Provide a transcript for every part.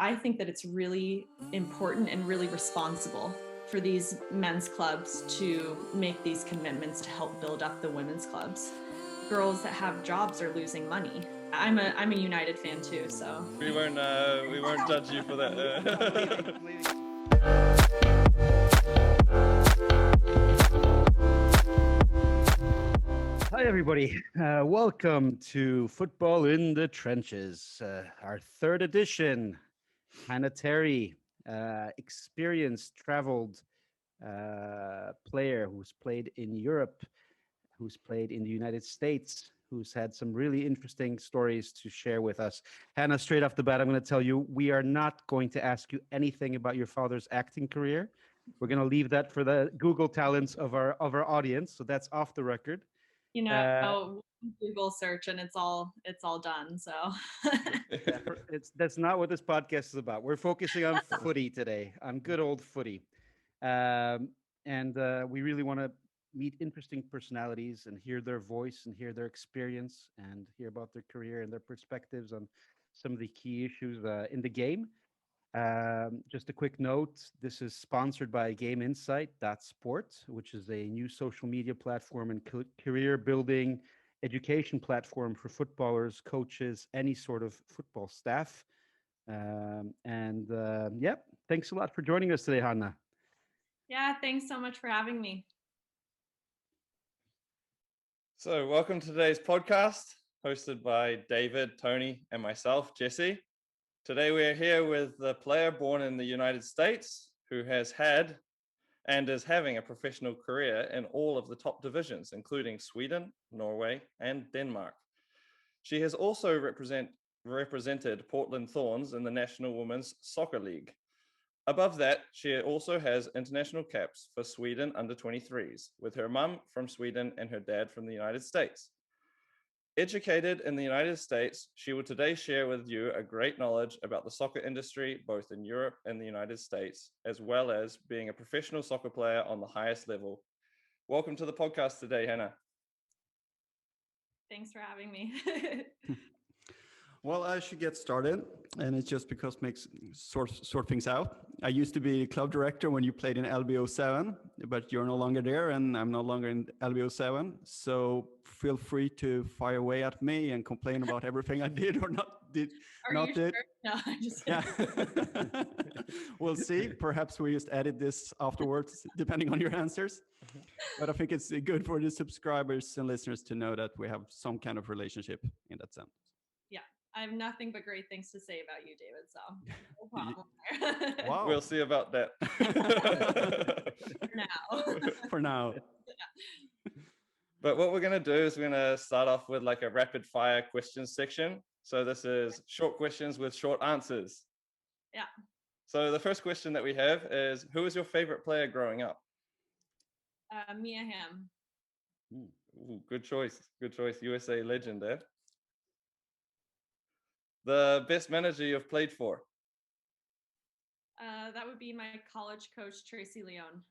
I think that it's really important and really responsible for these men's clubs to make these commitments to help build up the women's clubs. Girls that have jobs are losing money. I'm a United fan too, so we won't judge you for that. Hi, everybody. Welcome to Football in the Trenches, our third edition. Hanna Terry, experienced, traveled player who's played in Europe, who's played in the United States, who's had some really interesting stories to share with us. Hanna, straight off the bat, I'm going to tell you, we are not going to ask you anything about your father's acting career. We're going to leave that for the Google talents of our audience. So that's off the record. Google search and it's all done. So that's not what this podcast is about. We're focusing on footy today, on good old footy. And we really want to meet interesting personalities and hear their voice and hear their experience and hear about their career and their perspectives on some of the key issues in the game. Just a quick note, this is sponsored by GameInsight.sport, which is a new social media platform and career building education platform for footballers, coaches, any sort of football staff. Thanks a lot for joining us today, Hanna. Yeah, thanks so much for having me. So welcome to today's podcast, hosted by David, Toni, and myself, Jesse. Today we are here with the player born in the United States who has had and is having a professional career in all of the top divisions, including Sweden, Norway, and Denmark. She has also represented Portland Thorns in the National Women's Soccer League. Above that, she also has international caps for Sweden under 23s, with her mum from Sweden and her dad from the United States. Educated in the United States, she will today share with you a great knowledge about the soccer industry, both in Europe and the United States, as well as being a professional soccer player on the highest level. Welcome to the podcast today, Hanna. Thanks for having me. Well, I should get started, and it's just because makes sort things out. I used to be club director when you played in LBO7, but you're no longer there, and I'm no longer in LBO7. So feel free to fire away at me and complain about everything I did or not did. Are you sure? No, I just yeah. We'll see. Perhaps we just edit this afterwards, depending on your answers. But I think it's good for the subscribers and listeners to know that we have some kind of relationship in that sense. Yeah. I have nothing but great things to say about you, David, so no problem there. Wow. We'll see about that. For now. Yeah. But what we're going to do is we're going to start off with like a rapid fire questions section. So this is short questions with short answers. Yeah. So the first question that we have is, who was your favorite player growing up? Mia Hamm. Ooh, good choice. Good choice. USA legend there. The best manager you've played for? That would be my college coach, Tracy Leon.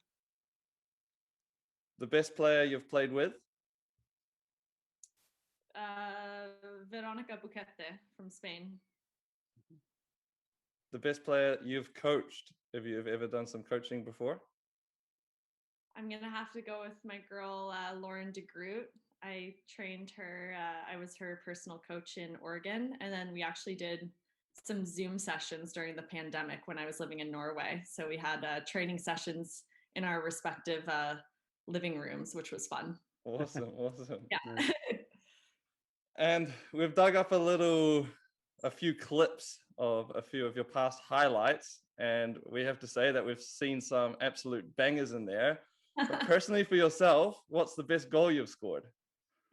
The best player you've played with? Veronica Buquete from Spain. The best player you've coached? Have you ever done some coaching before? I'm going to have to go with my girl, Lauren DeGroot. I trained her. I was her personal coach in Oregon. And then we actually did some Zoom sessions during the pandemic when I was living in Norway. So we had training sessions in our respective living rooms, which was fun. Awesome. Yeah. And we've dug up a few clips of a few of your past highlights. And we have to say that we've seen some absolute bangers in there. But personally for yourself, what's the best goal you've scored?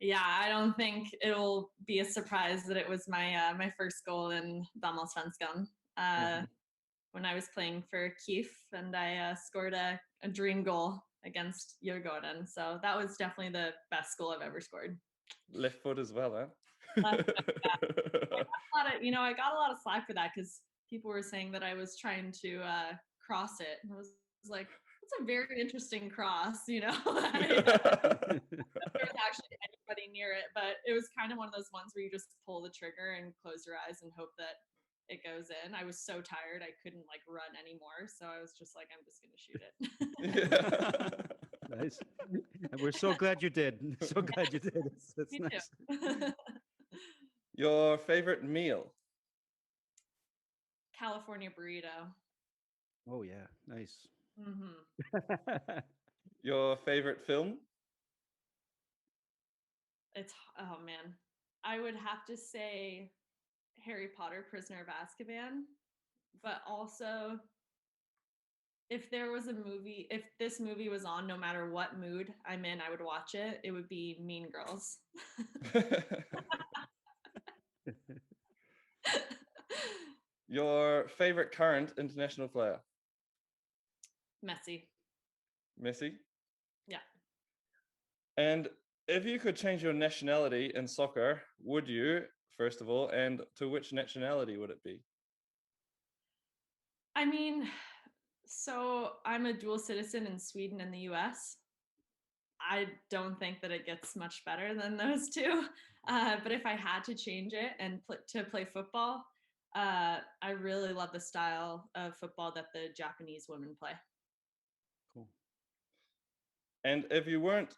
Yeah, I don't think it'll be a surprise that it was my first goal in Damallsvenskan when I was playing for Kiev, and I scored a dream goal against Djurgården. So that was definitely the best goal I've ever scored. Left foot as well, huh? Left foot, yeah. I got a lot of slack for that because people were saying that I was trying to cross it. And I was like, that's a very interesting cross, There was actually anybody near it, but it was kind of one of those ones where you just pull the trigger and close your eyes and hope that it goes in. I was so tired I couldn't like run anymore, so I was just like, I'm just gonna shoot it. Yeah. Nice. And we're so glad you did. So glad you did. That's Me nice. too. Your favorite meal? California burrito. Oh yeah, nice. Hmm. Your favorite film? Oh man, I would have to say Harry Potter, Prisoner of Azkaban, but also if there was a movie, if this movie was on, no matter what mood I'm in, I would watch it. It would be Mean Girls. Your favorite current international player? Messi. Messi? Yeah. And if you could change your nationality in soccer, would you, first of all, and to which nationality would it be? I mean, so I'm a dual citizen in Sweden and the US. I don't think that it gets much better than those two. But if I had to change it and to play football, I really love the style of football that the Japanese women play. Cool. And if you weren't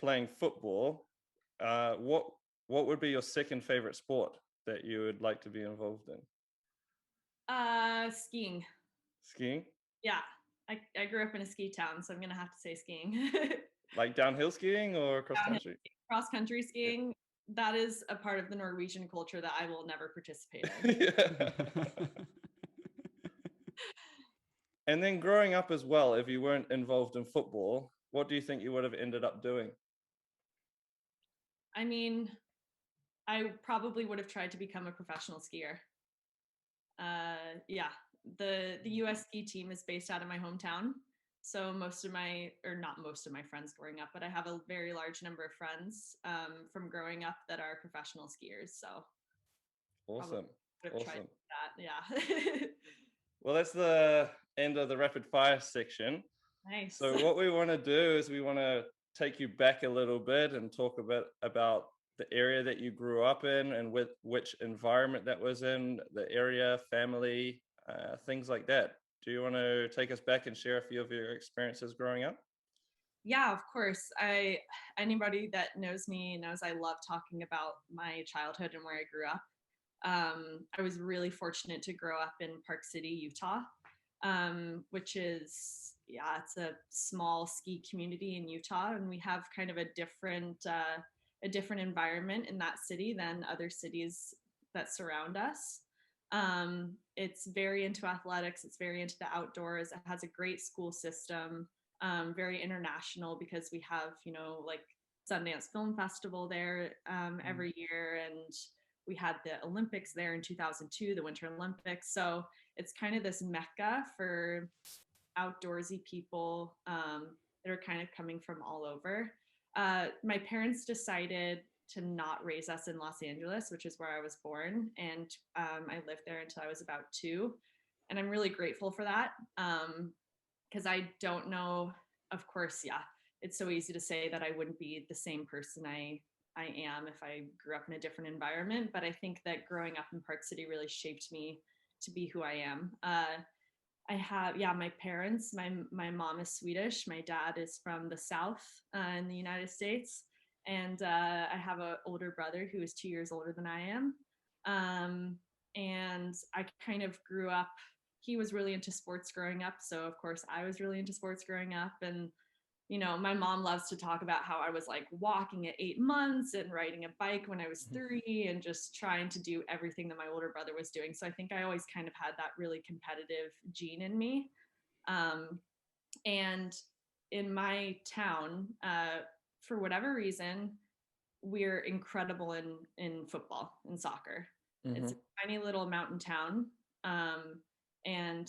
playing football, what would be your second favorite sport that you would like to be involved in? Skiing. Skiing? Yeah, I grew up in a ski town, so I'm gonna have to say skiing. Like downhill skiing or cross country? Cross country skiing. That is a part of the Norwegian culture that I will never participate in. Yeah. And then growing up as well, if you weren't involved in football, what do you think you would have ended up doing? I mean, I probably would have tried to become a professional skier. Yeah, the US ski team is based out of my hometown. So most of my, or not most of my friends growing up, but I have a very large number of friends from growing up that are professional skiers. So Awesome. would have tried Awesome. that. Yeah. Well, that's the end of the rapid fire section. Nice. So what we want to do is we want to take you back a little bit and talk a bit about the area that you grew up in and with which environment that was in, the area, family, things like that. Do you want to take us back and share a few of your experiences growing up? Yeah, of course. Anybody that knows me knows I love talking about my childhood and where I grew up. I was really fortunate to grow up in Park City, Utah, which is, yeah, it's a small ski community in Utah, and we have kind of a different environment in that city than other cities that surround us. It's very into athletics. It's very into the outdoors. It has a great school system, very international because we have, like Sundance Film Festival there every year, and we had the Olympics there in 2002, the Winter Olympics. So it's kind of this mecca for outdoorsy people that are kind of coming from all over. My parents decided to not raise us in Los Angeles, which is where I was born. And I lived there until I was about 2. And I'm really grateful for that because I don't know, of course, yeah, it's so easy to say that I wouldn't be the same person I am if I grew up in a different environment. But I think that growing up in Park City really shaped me to be who I am. I have, yeah, my parents, my mom is Swedish. My dad is from the South in the United States. And I have an older brother who is 2 years older than I am. And I kind of grew up, he was really into sports growing up. So of course I was really into sports growing up. And my mom loves to talk about how I was like walking at 8 months and riding a bike when I was 3 and just trying to do everything that my older brother was doing. So I think I always kind of had that really competitive gene in me. And in my town, for whatever reason, we're incredible in football and soccer. Mm-hmm. It's a tiny little mountain town. And,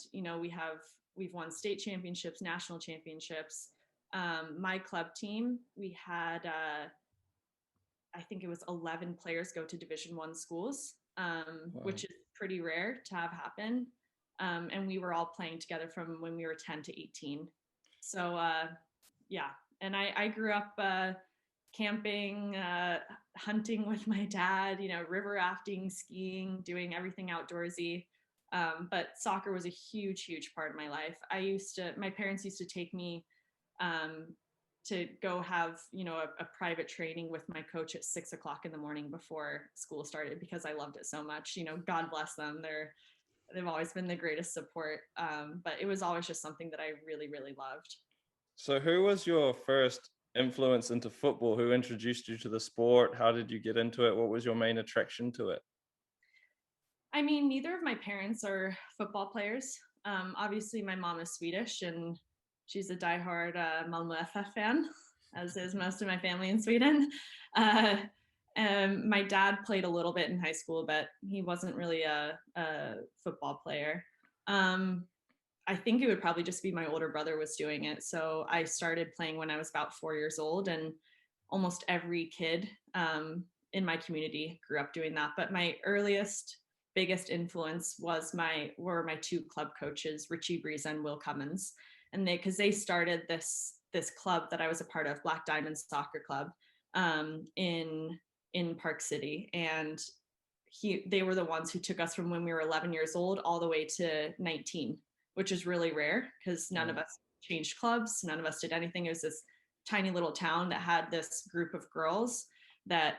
we've won state championships, national championships. My club team, we had, I think it was 11 players go to Division I schools, wow, which is pretty rare to have happen. And we were all playing together from when we were 10 to 18. So, yeah. And I grew up camping hunting with my dad, river rafting, skiing, doing everything outdoorsy. But soccer was a huge part of my life. My parents used to take me to go have, a private training with my coach at 6 o'clock in the morning before school started because I loved it so much. God bless them. They've always been the greatest support. But it was always just something that I really, really loved. So who was your first influence into football? Who introduced you to the sport? How did you get into it? What was your main attraction to it? I mean, neither of my parents are football players. Obviously, my mom is Swedish, and she's a diehard Malmö FF fan, as is most of my family in Sweden. My dad played a little bit in high school, but he wasn't really a football player. I think it would probably just be my older brother was doing it. So I started playing when I was about 4 years old, and almost every kid in my community grew up doing that. But my biggest influence were my two club coaches, Richie Breeze and Will Cummins. And because they started this club that I was a part of, Black Diamond Soccer Club, in Park City. And they were the ones who took us from when we were 11 years old all the way to 19, which is really rare because none of us changed clubs. None of us did anything. It was this tiny little town that had this group of girls that,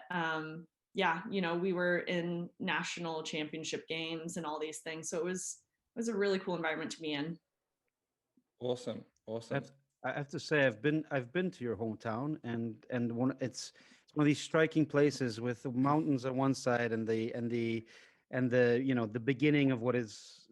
we were in national championship games and all these things. So it was a really cool environment to be in. Awesome. I have to say, I've been to your hometown, and it's one of these striking places with the mountains on one side and the the beginning of what is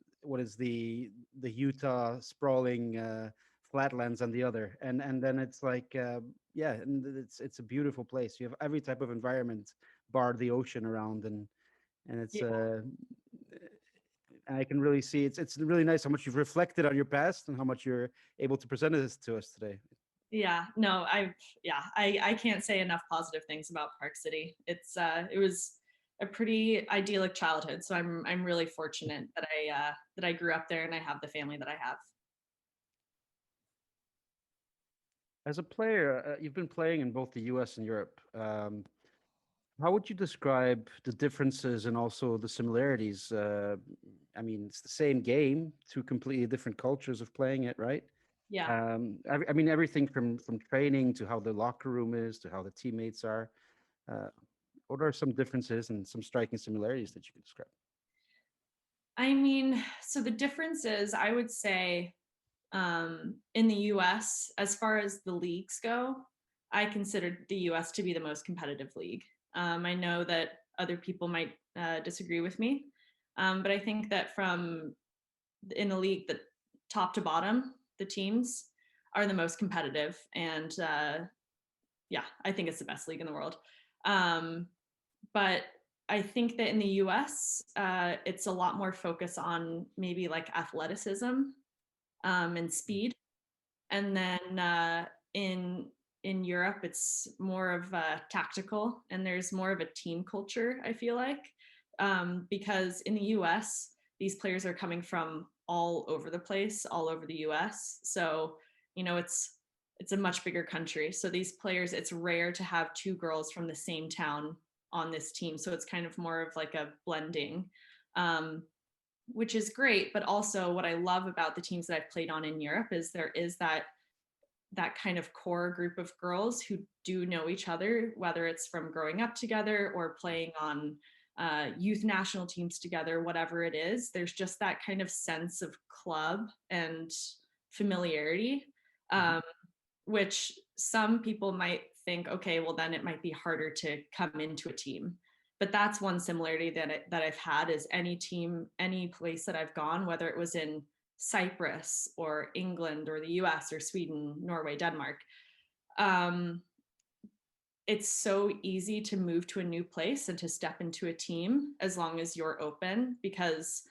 the Utah sprawling flatlands on the other, and then it's like and it's a beautiful place. You have every type of environment, bar the ocean around, and it's and I can really see it's really nice how much you've reflected on your past and how much you're able to present this to us today. Yeah, no, I can't say enough positive things about Park City. It was a pretty idyllic childhood, so I'm really fortunate that I grew up there and I have the family that I have. As a player, you've been playing in both the U.S. and Europe. How would you describe the differences and also the similarities? I mean, it's the same game, two completely different cultures of playing it, right? Yeah. I mean, everything from training to how the locker room is to how the teammates are. What are some differences and some striking similarities that you could describe? I mean, so the difference is, I would say, in the US, as far as the leagues go, I consider the US to be the most competitive league. I know that other people might disagree with me, but I think that in the league, the top to bottom, the teams are the most competitive, and I think it's the best league in the world. But I think that in the US, it's a lot more focus on maybe like athleticism and speed, and then in Europe, it's more of tactical, and there's more of a team culture, I feel like, because in the US, these players are coming from all over the place, all over the US. So, it's a much bigger country. So these players, it's rare to have two girls from the same town on this team. So it's kind of more of like a blending, which is great. But also what I love about the teams that I've played on in Europe is there is that kind of core group of girls who do know each other, whether it's from growing up together or playing on youth national teams together, whatever it is. There's just that kind of sense of club and familiarity, which some people might think, okay, well then it might be harder to come into a team. But that's one similarity that I've had is any team, any place that I've gone, whether it was in Cyprus or England or the US or Sweden, Norway, Denmark. It's so easy to move to a new place and to step into a team as long as you're open, because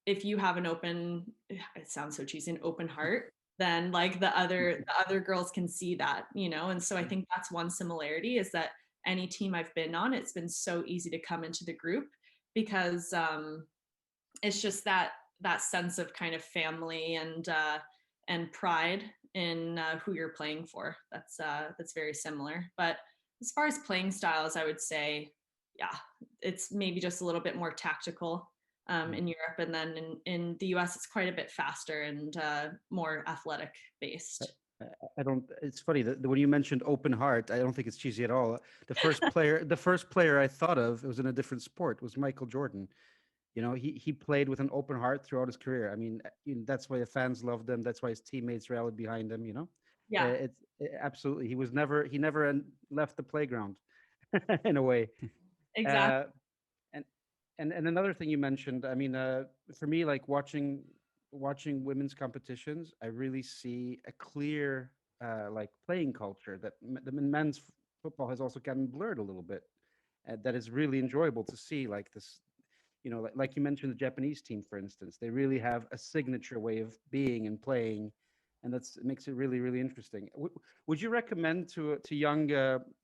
if you have an open, it sounds so cheesy, an open heart, then like the other girls can see that, and so I think that's one similarity is that any team I've been on, it's been so easy to come into the group because it's just that sense of kind of family and pride in who you're playing for. That's very similar. But as far as playing styles, I would say, yeah, it's maybe just a little bit more tactical in Europe, and then in the US, it's quite a bit faster and more athletic based. I don't. It's funny that when you mentioned open heart, I don't think it's cheesy at all. The first player I thought of, it was in a different sport, was Michael Jordan. You know, he played with an open heart throughout his career. I mean, that's why the fans loved him. That's why his teammates rallied behind him. You know, Yeah, absolutely. He never left the playground, in a way. exactly. Uh, and and another thing you mentioned, I mean, for me, like watching women's competitions, I really see a clear like playing culture that the men's football has also gotten blurred a little bit. That is really enjoyable to see, like this, you know, like you mentioned, the Japanese team, for instance, they really have a signature way of being and playing, and it makes it really, really interesting. Would you recommend to young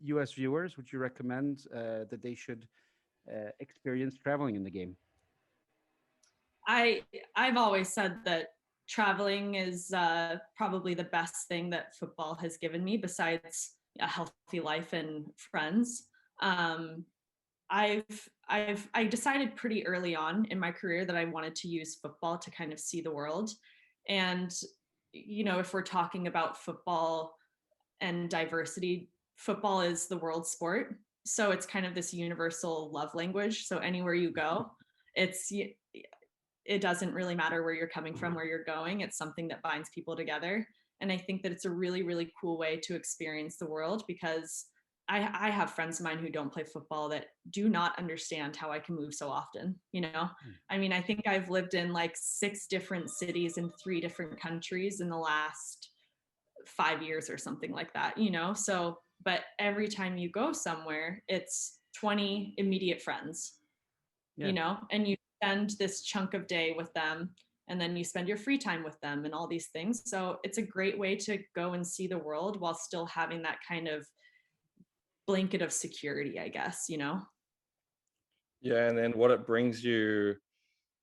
U.S. viewers? Would you recommend that they should experience traveling in the game? I've always said that traveling is probably the best thing that football has given me, besides a healthy life and friends. I decided pretty early on in my career that I wanted to use football to kind of see the world. And, you know, if we're talking about football and diversity, football is the world sport. So it's kind of this universal love language. So anywhere you go, it doesn't really matter where you're coming from, where you're going. It's something that binds people together. And I think that it's a really, really cool way to experience the world, because I have friends of mine who don't play football that do not understand how I can move so often. You know, I mean, I think I've lived in like 6 different cities in 3 different countries in the last 5 years or something like that, you know? So, but every time you go somewhere, it's 20 immediate friends, you know, and you spend this chunk of day with them, and then you spend your free time with them and all these things. So it's a great way to go and see the world while still having that kind of blanket of security, I guess, you know? Yeah, and then what it brings you,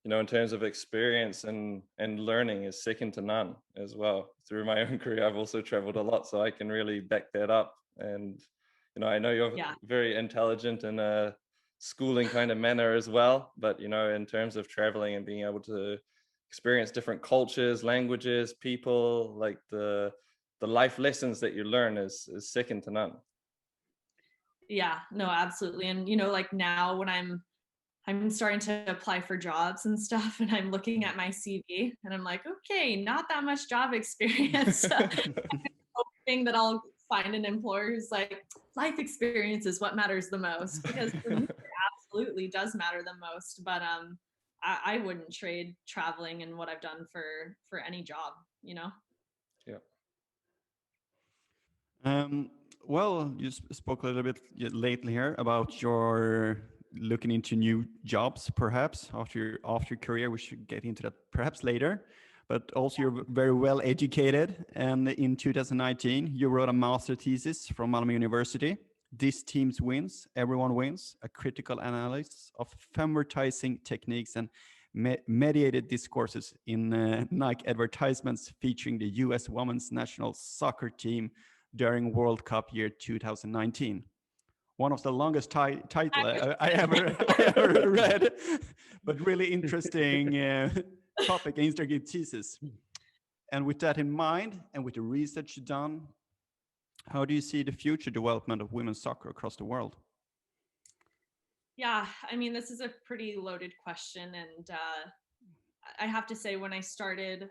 you know, in terms of experience and learning is second to none as well. Through my own career, I've also traveled a lot, so I can really back that up. And, you know, I know you're very intelligent in a schooling kind of manner as well, but, you know, in terms of traveling and being able to experience different cultures, languages, people, like the life lessons that you learn is second to none. Yeah, no, absolutely. And, you know, like now when I'm starting to apply for jobs and stuff, and I'm looking at my CV and I'm like, okay, not that much job experience. Hoping that I'll find an employer who's like, life experience is what matters the most, because for me, it absolutely does matter the most. But I wouldn't trade traveling and what I've done for any job, you know? Yeah. Well, you spoke a little bit lately here about your looking into new jobs, perhaps after your career. We should get into that perhaps later. But also, you're very well educated, and in 2019, you wrote a master thesis from Malmö University. This team's wins, everyone wins, a critical analysis of femvertising techniques and mediated discourses in Nike advertisements featuring the U.S. women's national soccer team during World Cup year 2019. One of the longest title I ever read, but really interesting topic, interesting thesis. And with that in mind, and with the research done, how do you see the future development of women's soccer across the world? Yeah, I mean, this is a pretty loaded question, and I have to say, when I started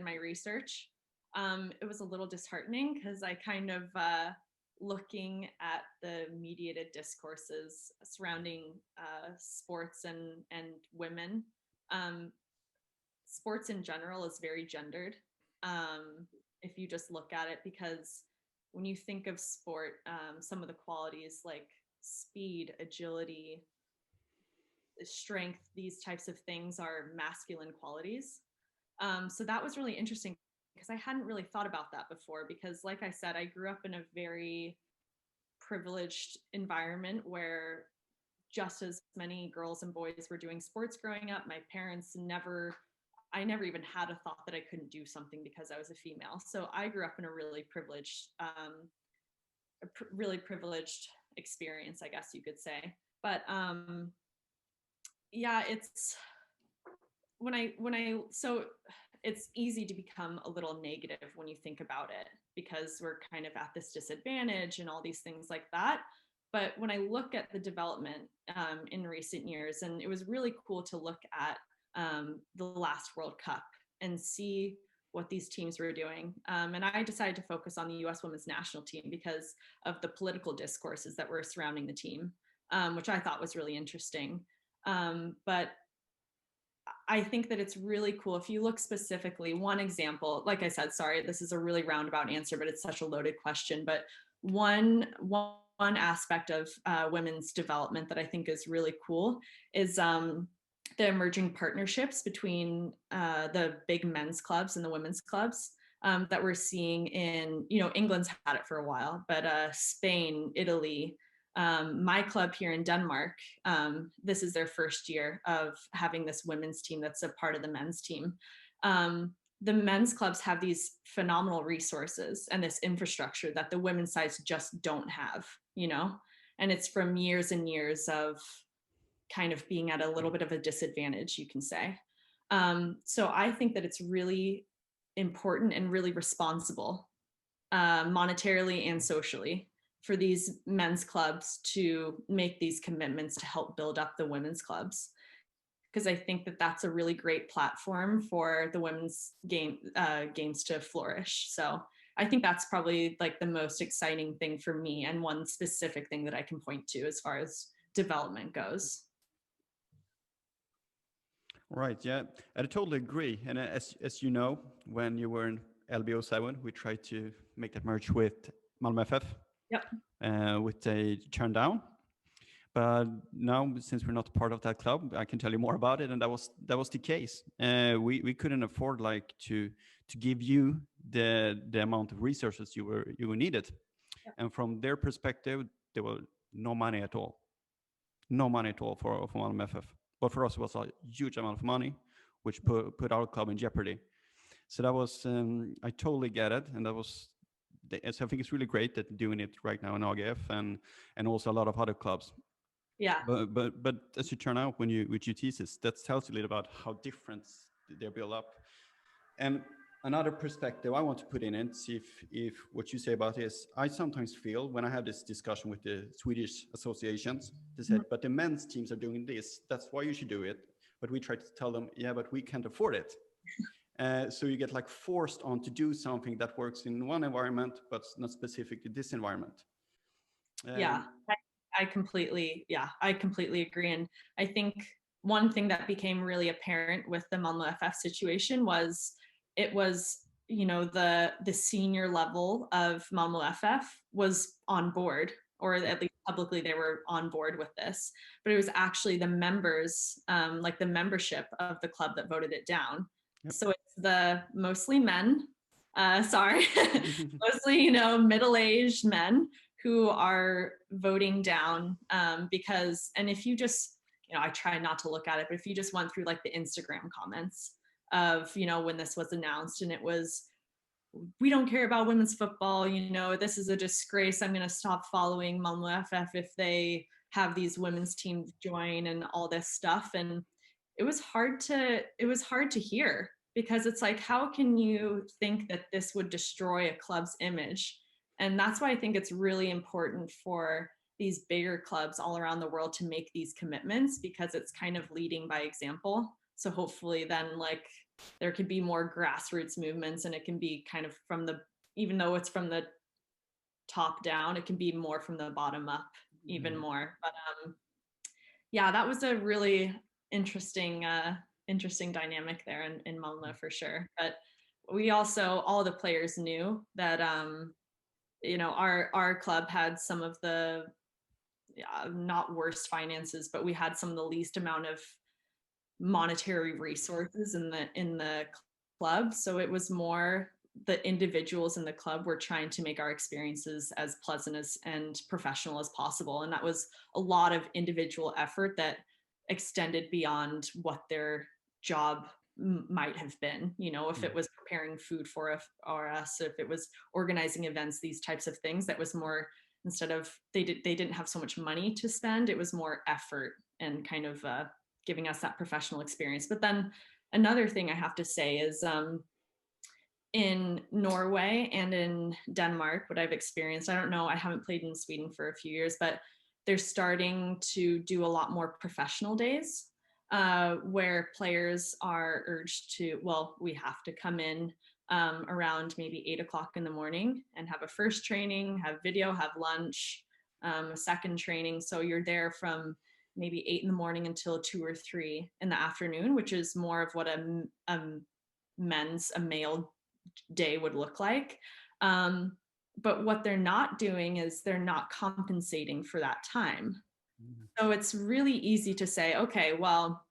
my research, it was a little disheartening, because I kind of looking at the mediated discourses surrounding sports and women. Sports in general is very gendered, if you just look at it, because when you think of sport, some of the qualities like speed, agility, strength, these types of things are masculine qualities. So that was really interesting, because I hadn't really thought about that before, because like I said, I grew up in a very privileged environment where just as many girls and boys were doing sports growing up. My parents I never even had a thought that I couldn't do something because I was a female. So I grew up in a really privileged really privileged experience, I guess you could say. But yeah, it's so it's easy to become a little negative when you think about it, because we're kind of at this disadvantage and all these things like that. But when I look at the development in recent years, and it was really cool to look at the last World Cup and see what these teams were doing. And I decided to focus on the US women's national team because of the political discourses that were surrounding the team, which I thought was really interesting. But I think that it's really cool if you look specifically, one example, like I said, sorry, this is a really roundabout answer, but it's such a loaded question. But one aspect of women's development that I think is really cool is the emerging partnerships between the big men's clubs and the women's clubs that we're seeing in, England's had it for a while, but Spain, Italy, my club here in Denmark, this is their first year of having this women's team that's a part of the men's team. The men's clubs have these phenomenal resources and this infrastructure that the women's sides just don't have, and it's from years and years of kind of being at a little bit of a disadvantage, you can say. So I think that it's really important and really responsible, monetarily and socially, for these men's clubs to make these commitments to help build up the women's clubs. Because I think that that's a really great platform for the women's games to flourish. So I think that's probably like the most exciting thing for me, and one specific thing that I can point to as far as development goes. Right. Yeah, I totally agree. And as you know, when you were in LBO7, we tried to make that merge with Malmö FF. Yep. With a turn down. But now, since we're not part of that club, I can tell you more about it. And that was the case. We couldn't afford to give you the amount of resources you needed. Yep. And from their perspective, there was no money at all. No money at all for Malmö FF. But for us, it was a huge amount of money, which put our club in jeopardy. So that was, I totally get it. And that was, so I think it's really great that doing it right now in AGF and also a lot of other clubs. Yeah. But as you turn out with your thesis, that tells you a little about how different they're built up. And another perspective I want to put in and see if what you say about this, I sometimes feel when I have this discussion with the Swedish associations, they said, but the men's teams are doing this, that's why you should do it. But we try to tell them, yeah, but we can't afford it. So you get forced on to do something that works in one environment, but not specific to this environment. Yeah, I completely agree. And I think one thing that became really apparent with the Malmö FF situation was the senior level of Malmö FF was on board, or at least publicly they were on board with this, but it was actually the members, the membership of the club that voted it down. Yep. So it's the mostly men, mostly, middle-aged men who are voting down because, and if you just, I try not to look at it, but if you just went through the Instagram comments of, when this was announced, and it was, we don't care about women's football, this is a disgrace, I'm going to stop following Malmö FF if they have these women's teams join and all this stuff. And it was hard to hear, because it's how can you think that this would destroy a club's image? And that's why I think it's really important for these bigger clubs all around the world to make these commitments, because it's kind of leading by example. So hopefully then there could be more grassroots movements, and it can be kind of even though it's from the top down, it can be more from the bottom up, even more. But yeah, that was a really interesting dynamic there in Malmö for sure. But we also, all the players knew that our club had some of the not worst finances, but we had some of the least amount of monetary resources in the club. So it was more the individuals in the club were trying to make our experiences as pleasant and professional as possible. And that was a lot of individual effort that extended beyond what their job might have been, if it was preparing food for us, if it was organizing events, these types of things, that was more instead of they didn't have so much money to spend. It was more effort and kind of giving us that professional experience. But then another thing I have to say is in Norway and in Denmark, what I've experienced, I don't know, I haven't played in Sweden for a few years, but they're starting to do a lot more professional days where players are urged to, well, we have to come in around maybe 8 o'clock in the morning and have a first training, have video, have lunch, a second training. So you're there from maybe 8 in the morning until 2 or 3 in the afternoon, which is more of what a male day would look like. But what they're not doing is they're not compensating for that time. So it's really easy to say, okay, well,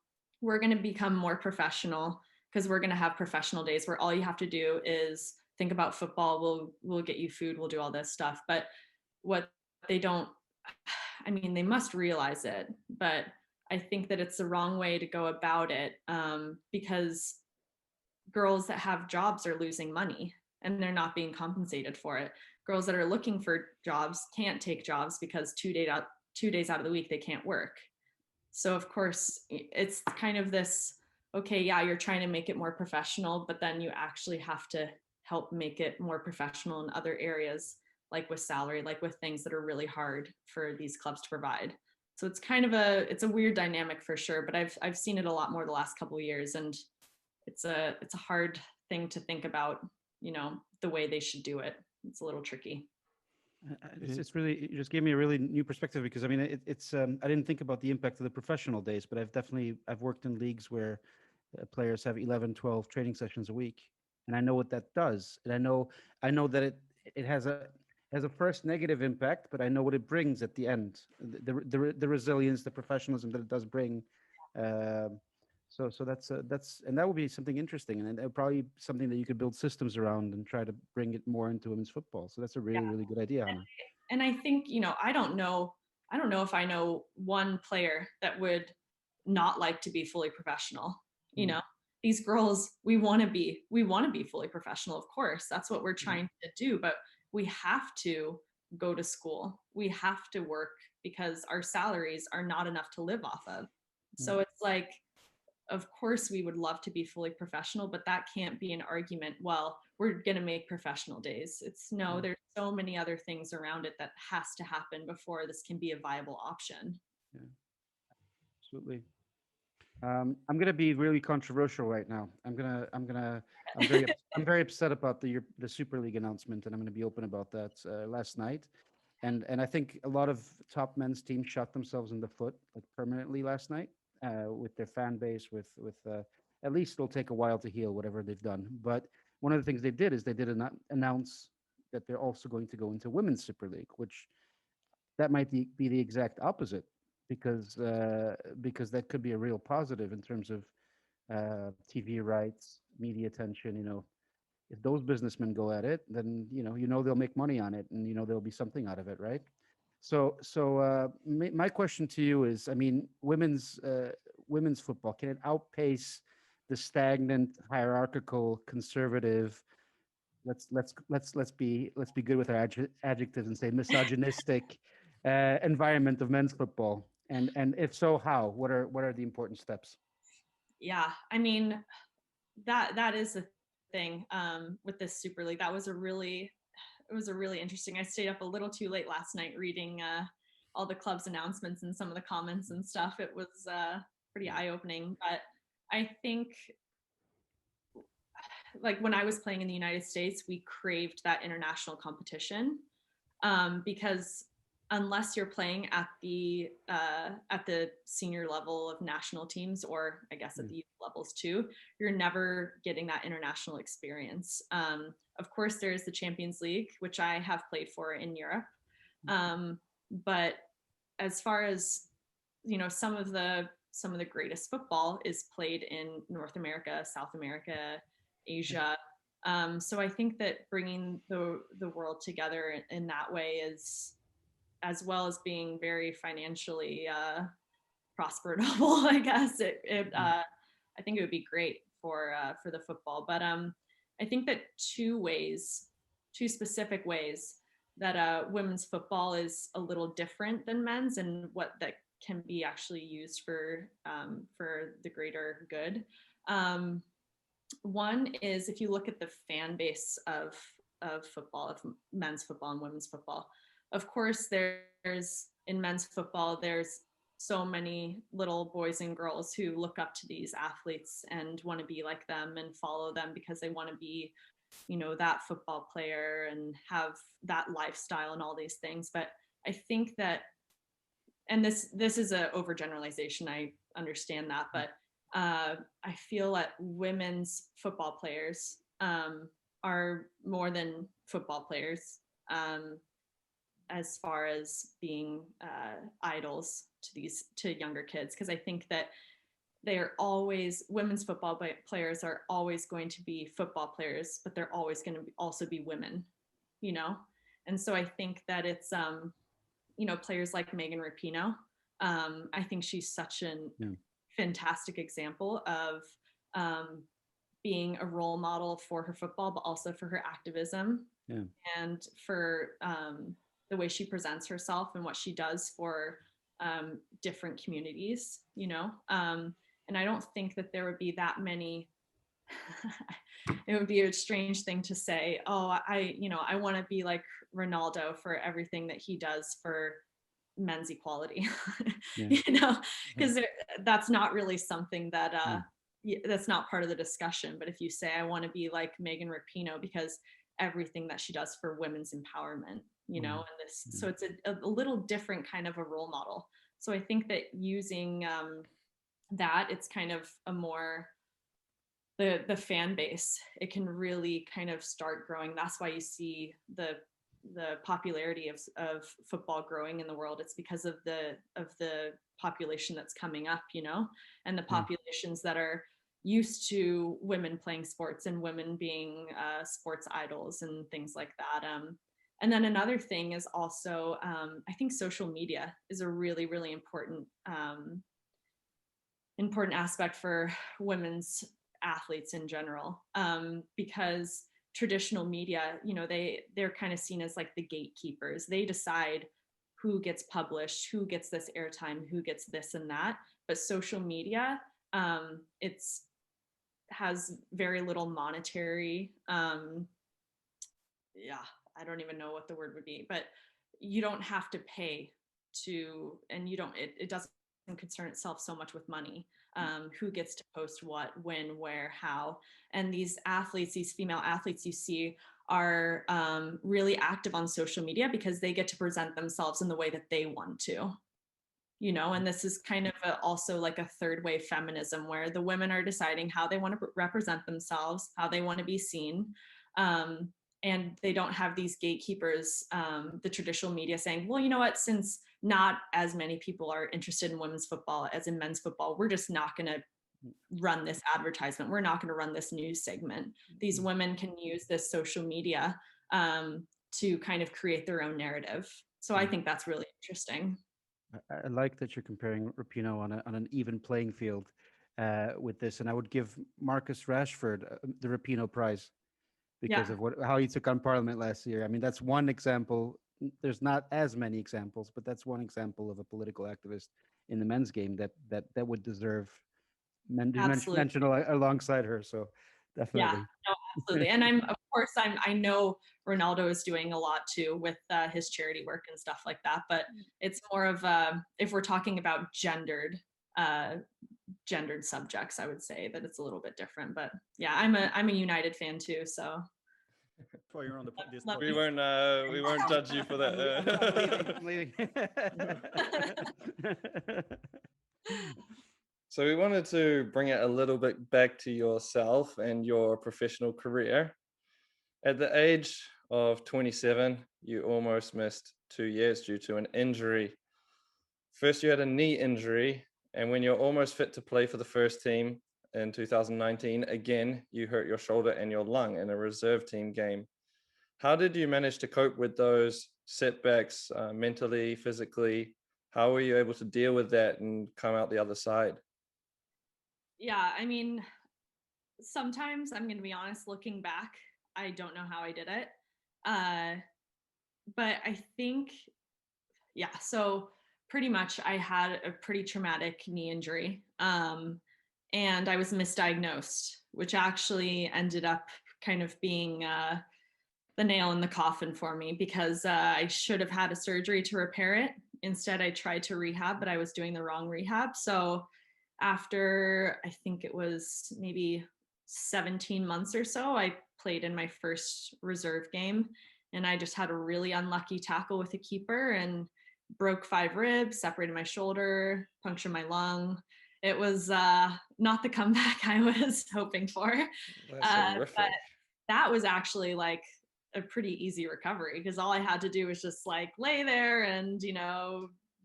we're going to become more professional because we're going to have professional days where all you have to do is think about football. We'll get you food. We'll do all this stuff. But what they don't, I mean, they must realize it, but I think that it's the wrong way to go about it because girls that have jobs are losing money and they're not being compensated for it. Girls that are looking for jobs can't take jobs because 2 days out of the week they can't work. So of course it's kind of this, okay, yeah, you're trying to make it more professional, but then you actually have to help make it more professional in other areas, like with salary, like with things that are really hard for these clubs to provide. So it's kind of it's a weird dynamic for sure, but I've seen it a lot more the last couple of years, and it's a hard thing to think about, you know, the way they should do it. It's a little tricky. It's really, it just gave me a really new perspective, because I mean, it's I didn't think about the impact of the professional days, but I've worked in leagues where players have 11, 12 training sessions a week, and I know what that does. And I know that it has a first negative impact, but I know what it brings at the end, the resilience, the professionalism that it does bring. So that's and that would be something interesting, and probably something that you could build systems around and try to bring it more into women's football. So that's a really good idea, Hanna. And I think, you know, I don't know if I know one player that would not like to be fully professional. You know, these girls, we want to be fully professional. Of course, that's what we're trying to do, but we have to go to school. We have to work because our salaries are not enough to live off of. So it's like, of course we would love to be fully professional, but that can't be an argument, well, we're going to make professional days. It's no, there's so many other things around it that has to happen before this can be a viable option. Yeah, absolutely. I'm going to be really controversial right now. I'm very upset about the Super League announcement, and I'm going to be open about that last night. And I think a lot of top men's teams shot themselves in the foot, like, permanently last night. With their fan base, with at least it'll take a while to heal whatever they've done. But one of the things they did is they did announce that they're also going to go into Women's Super League, which that might be the exact opposite, because that could be a real positive in terms of TV rights, media attention. You know, if those businessmen go at it, then you know they'll make money on it, and there'll be something out of it, right? So my question to you is, I mean, women's football, can it outpace the stagnant, hierarchical, conservative, let's be good with our adjectives and say misogynistic environment of men's football? And if so, how? What are the important steps? Yeah, I mean, that is the thing with this Super League. It was a really interesting. I stayed up a little too late last night reading all the club's announcements and some of the comments and stuff. It was pretty eye-opening. But I think, like, when I was playing in the United States, we craved that international competition because unless you're playing at the senior level of national teams, or I guess at the youth levels too, you're never getting that international experience. Of course, there's the Champions League, which I have played for in Europe. But as far as, some of the greatest football is played in North America, South America, Asia. So I think that bringing the world together in that way is, as well as being very financially prosperable, I guess I think it would be great for the football. But I think that two specific ways that women's football is a little different than men's, and what that can be actually used for the greater good. One is, if you look at the fan base of football, of men's football and women's football, of course there's in men's football, there's so many little boys and girls who look up to these athletes and want to be like them and follow them because they want to be, you know, that football player and have that lifestyle and all these things. But I think that, and this is a overgeneralization, I understand that, but I feel that women's football players are more than football players as far as being idols to younger kids, because I think that women's football players are always going to be football players, but they're always going to also be women, you know? And so I think that it's, you know, players like Megan Rapinoe, I think she's such an fantastic example of being a role model for her football, but also for her activism and for the way she presents herself and what she does for different communities, you know? And I don't think that there would be that many, it would be a strange thing to say, oh, I want to be like Ronaldo for everything that he does for men's equality, you know, because that's not really something that, that's not part of the discussion. But if you say, I want to be like Megan Rapinoe because everything that she does for women's empowerment, you know, and this, so it's a little different kind of a role model. So I think that using that, it's kind of a more, the fan base, it can really kind of start growing. That's why you see the popularity of football growing in the world. It's because of the population that's coming up, you know, and the populations that are used to women playing sports and women being sports idols and things like that. And then another thing is also, I think social media is a really, really important aspect for women's athletes in general, because traditional media, you know, they're kind of seen as like the gatekeepers. They decide who gets published, who gets this airtime, who gets this and that. But social media, has very little monetary, I don't even know what the word would be, but you don't have to pay to, and you don't, it doesn't concern itself so much with money. Who gets to post what, when, where, how. And these athletes, these female athletes you see are really active on social media because they get to present themselves in the way that they want to, you know, and this is kind of also like a third wave feminism where the women are deciding how they want to represent themselves, how they want to be seen. And they don't have these gatekeepers, the traditional media saying, well, you know what, since not as many people are interested in women's football as in men's football, we're just not going to run this advertisement. We're not going to run this news segment. These women can use this social media to kind of create their own narrative. So I think that's really interesting. I like that you're comparing Rapinoe on an even playing field with this. And I would give Marcus Rashford the Rapinoe Prize because of how he took on Parliament last year. I mean, that's one example. There's not as many examples, but that's one example of a political activist in the men's game that would deserve mention alongside her. So definitely. Yeah, no, absolutely. And I know Ronaldo is doing a lot too with his charity work and stuff like that, but it's more of if we're talking about gendered subjects, I would say that it's a little bit different. But yeah, I'm a United fan too, so. Well, you're on this we won't judge you for that. I'm leaving. So we wanted to bring it a little bit back to yourself and your professional career. At the age of 27, you almost missed 2 years due to an injury. First, you had a knee injury, and when you're almost fit to play for the first team in 2019, again, you hurt your shoulder and your lung in a reserve team game. How did you manage to cope with those setbacks mentally, physically? How were you able to deal with that and come out the other side? Yeah, I mean, sometimes I'm going to be honest, looking back, I don't know how I did it. but I think, yeah, so pretty much I had a pretty traumatic knee injury. And I was misdiagnosed, which actually ended up kind of being the nail in the coffin for me, because I should have had a surgery to repair it. Instead, I tried to rehab, but I was doing the wrong rehab. So after, I think it was maybe 17 months or so, I played in my first reserve game, and I just had a really unlucky tackle with a keeper and broke 5 ribs, separated my shoulder, punctured my lung. It was not the comeback I was hoping for. That's horrific. But that was actually like a pretty easy recovery, because all I had to do was just like lay there and,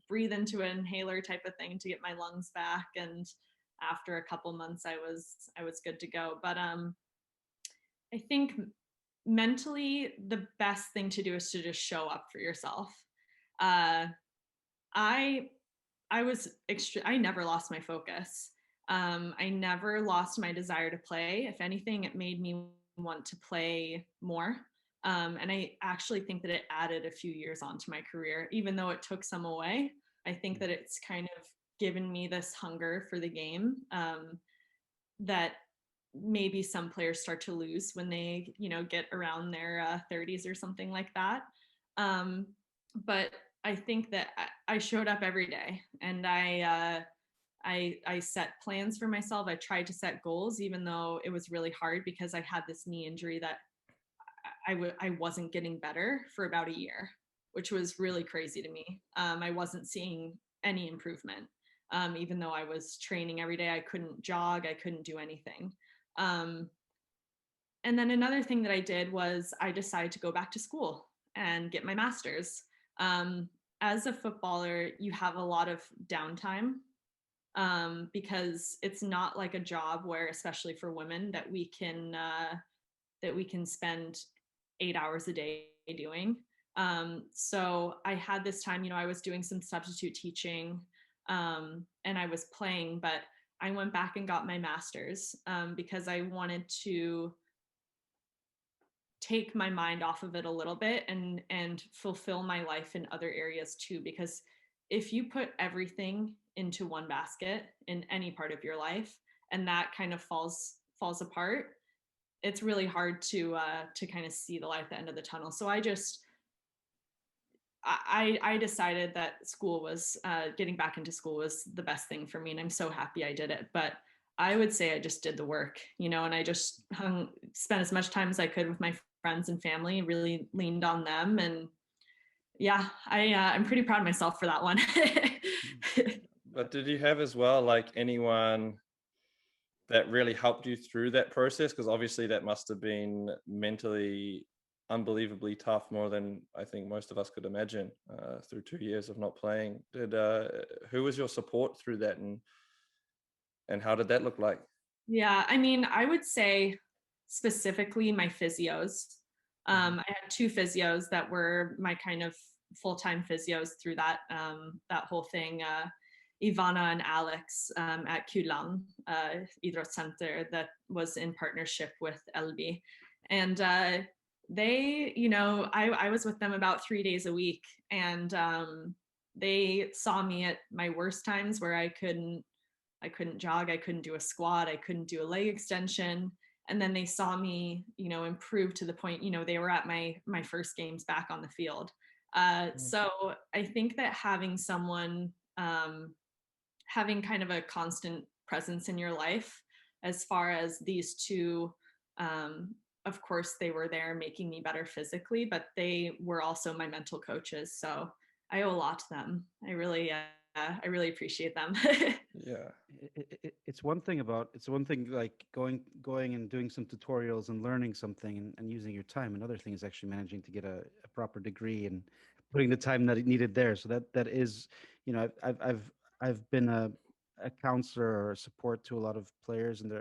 breathe into an inhaler type of thing to get my lungs back. And after a couple months, I was good to go. But I think mentally, the best thing to do is to just show up for yourself. I I never lost my focus. I never lost my desire to play. If anything, it made me want to play more. And I actually think that it added a few years onto my career, even though it took some away. I think that it's kind of given me this hunger for the game that maybe some players start to lose when they, get around their 30s or something like that. But I think that I showed up every day, and I set plans for myself. I tried to set goals, even though it was really hard because I had this knee injury that I wasn't getting better for about a year, which was really crazy to me. I wasn't seeing any improvement. Even though I was training every day, I couldn't jog, I couldn't do anything. And then another thing that I did was I decided to go back to school and get my master's. As a footballer, you have a lot of downtime because it's not like a job where, especially for women, that we can spend 8 hours a day doing. So I had this time, I was doing some substitute teaching and I was playing, but I went back and got my master's because I wanted to take my mind off of it a little bit and fulfill my life in other areas too. Because if you put everything into one basket in any part of your life and that kind of falls apart, it's really hard to kind of see the light at the end of the tunnel. So I decided that school was getting back into school was the best thing for me, and I'm so happy I did it. But I would say I just did the work, and I just spent as much time as I could with my friends and family, really leaned on them. And yeah, I'm pretty proud of myself for that one. But did you have as well, like, anyone that really helped you through that process? Because obviously that must have been mentally unbelievably tough, more than I think most of us could imagine, through 2 years of not playing. Who was your support through that, and how did that look like? Yeah, I mean, I would say specifically my physios. I had 2 physios that were my kind of full-time physios through that whole thing. Ivana and Alex at Kulan Idrottscenter, that was in partnership with LB. And they, I was with them about 3 days a week, and they saw me at my worst times where I couldn't jog, I couldn't do a squat, I couldn't do a leg extension. And then they saw me, improve to the point, they were at my first games back on the field. So I think that having someone, having kind of a constant presence in your life, as far as these 2, of course, they were there making me better physically, but they were also my mental coaches. So I owe a lot to them. I really appreciate them. Yeah. It's one thing like going and doing some tutorials and learning something and using your time. Another thing is actually managing to get a proper degree and putting the time that it needed there. So that is, I've been a counselor or a support to a lot of players, and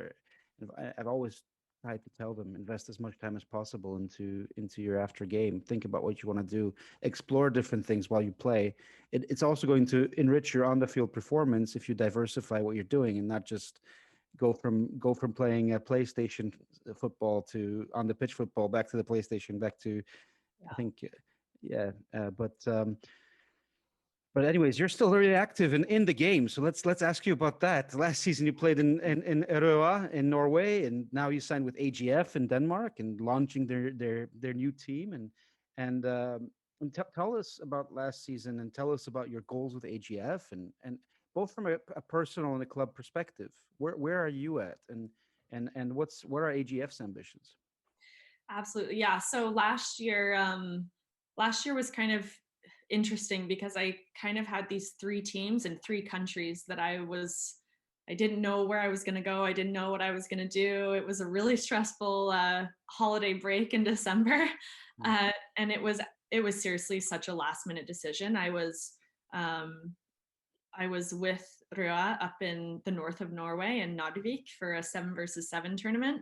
I've always tried to tell them, invest as much time as possible into your after game. Think about what you want to do, explore different things while you play. It's also going to enrich your on the field performance if you diversify what you're doing and not just go from playing a PlayStation football to on the pitch football, back to the PlayStation, back to, I think Yeah, but anyways, you're still very active in the game. So let's ask you about that. Last season you played in Røa in Norway, and now you signed with AGF in Denmark and launching their new team. And tell us about last season, and tell us about your goals with AGF, and both from a personal and a club perspective. Where are you at, and what are AGF's ambitions? Absolutely. Yeah. So last year was kind of interesting because I kind of had these 3 teams in 3 countries that I didn't know where I was going to go. I didn't know what I was going to do. It was a really stressful holiday break in December. And it was seriously such a last minute decision. I was with Røa up in the north of Norway in Narvik for a 7 versus 7 tournament.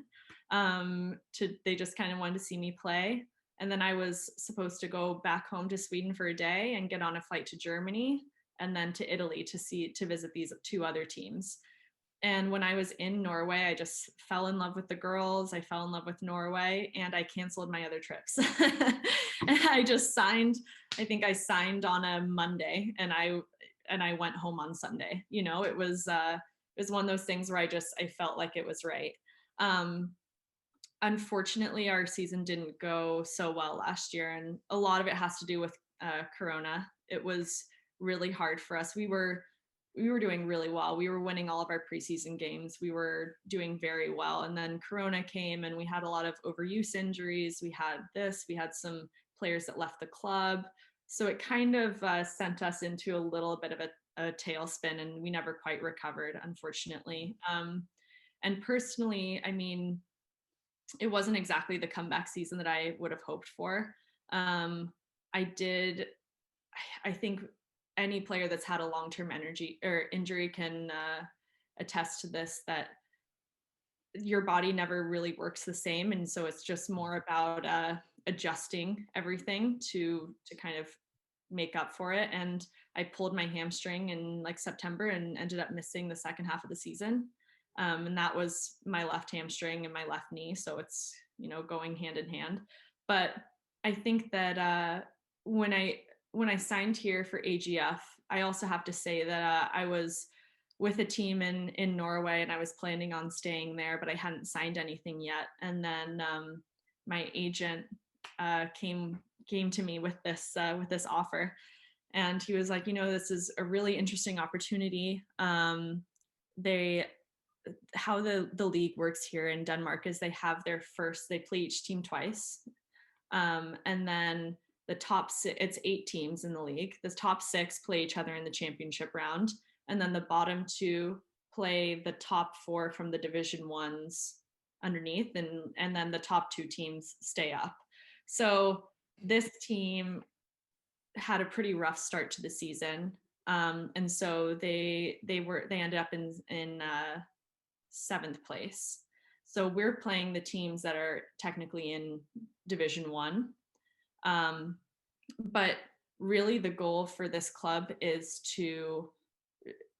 They just kind of wanted to see me play. And then I was supposed to go back home to Sweden for a day and get on a flight to Germany and then to Italy to visit these 2 other teams. And when I was in Norway, I just fell in love with the girls. I fell in love with Norway, and I canceled my other trips. And I just signed. I think I signed on a Monday, and I went home on Sunday. You know, it was one of those things where I felt like it was right. Unfortunately, our season didn't go so well last year, and a lot of it has to do with Corona. It was really hard for us. We were doing really well. We were winning all of our preseason games. We were doing very well. And then Corona came, and we had a lot of overuse injuries. We had some players that left the club. So it kind of sent us into a little bit of a tailspin, and we never quite recovered, unfortunately. And personally, I mean, it wasn't exactly the comeback season that I would have hoped for. I think any player that's had a long-term injury can attest to this, that your body never really works the same. And so it's just more about adjusting everything to kind of make up for it. And I pulled my hamstring in like September and ended up missing the second half of the season. And that was my left hamstring and my left knee. So it's, going hand in hand. But I think that when I signed here for AGF, I also have to say that I was with a team in Norway, and I was planning on staying there, but I hadn't signed anything yet. And then my agent came to me with this offer, and he was like, this is a really interesting opportunity. How the league works here in Denmark is they play each team twice, and then the top 6, it's 8 teams in the league. The top 6 play each other in the championship round, and then the bottom 2 play the top 4 from the division 1s underneath, and then the top 2 teams stay up. So this team had a pretty rough start to the season, and so they ended up in 7th place. So we're playing the teams that are technically in Division 1. But really the goal for this club is to,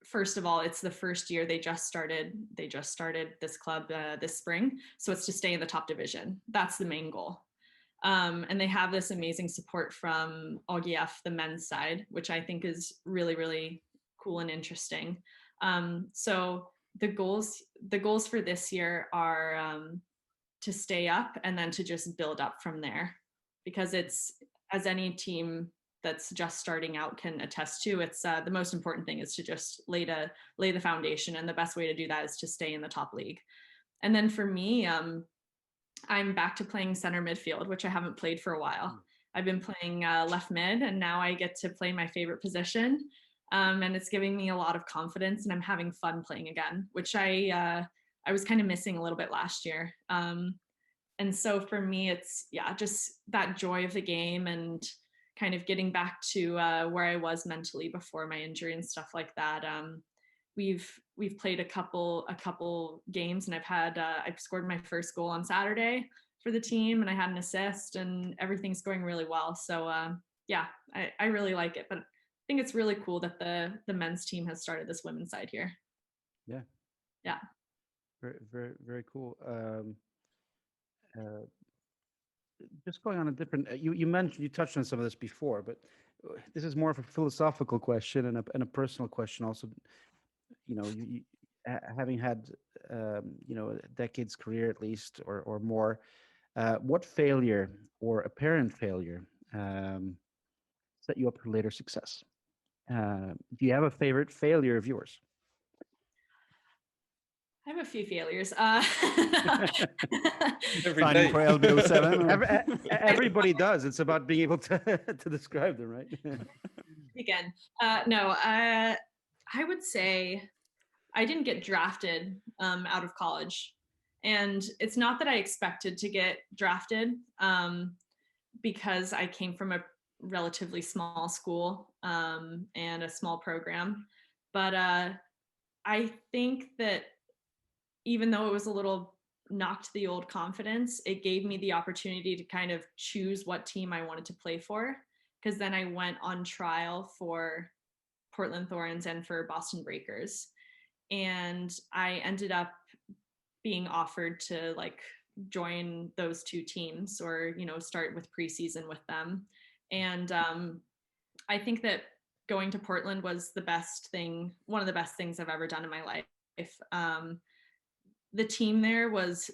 first of all, it's the first year they just started this club this spring. So it's to stay in the top division. That's the main goal. And they have this amazing support from AGF, the men's side, which I think is really, really cool and interesting. So the goals for this year are to stay up and then to just build up from there, because it's, as any team that's just starting out can attest to, it's the most important thing is to just lay the foundation, and the best way to do that is to stay in the top league. And then for me, I'm back to playing center midfield, which I haven't played for a while. I've been playing left mid, and now I get to play my favorite position. And it's giving me a lot of confidence, and I'm having fun playing again, which I was kind of missing a little bit last year. And so for me, it's just that joy of the game and kind of getting back to where I was mentally before my injury and stuff like that. We've played a couple games, and I've scored my first goal on Saturday for the team, and I had an assist, and everything's going really well. So I really like it. But I think it's really cool that the men's team has started this women's side here. Yeah. Very, very, very cool. just going on a different. You mentioned, you touched on some of this before, but this is more of a philosophical question and a personal question also. Having had a decade's career at least or more, what failure or apparent failure set you up for later success? Do you have a favorite failure of yours? I have a few failures. Every Signing day. for LBO7. Everybody does. It's about being able to describe them, right? Again, no, I would say I didn't get drafted out of college. And it's not that I expected to get drafted because I came from a relatively small school and a small program. But I think that even though it was a little knocked the old confidence, it gave me the opportunity to kind of choose what team I wanted to play for. Because then I went on trial for Portland Thorns and for Boston Breakers. And I ended up being offered to like join those two teams or, start with preseason with them. And I think that going to Portland was one of the best things I've ever done in my life. The team there was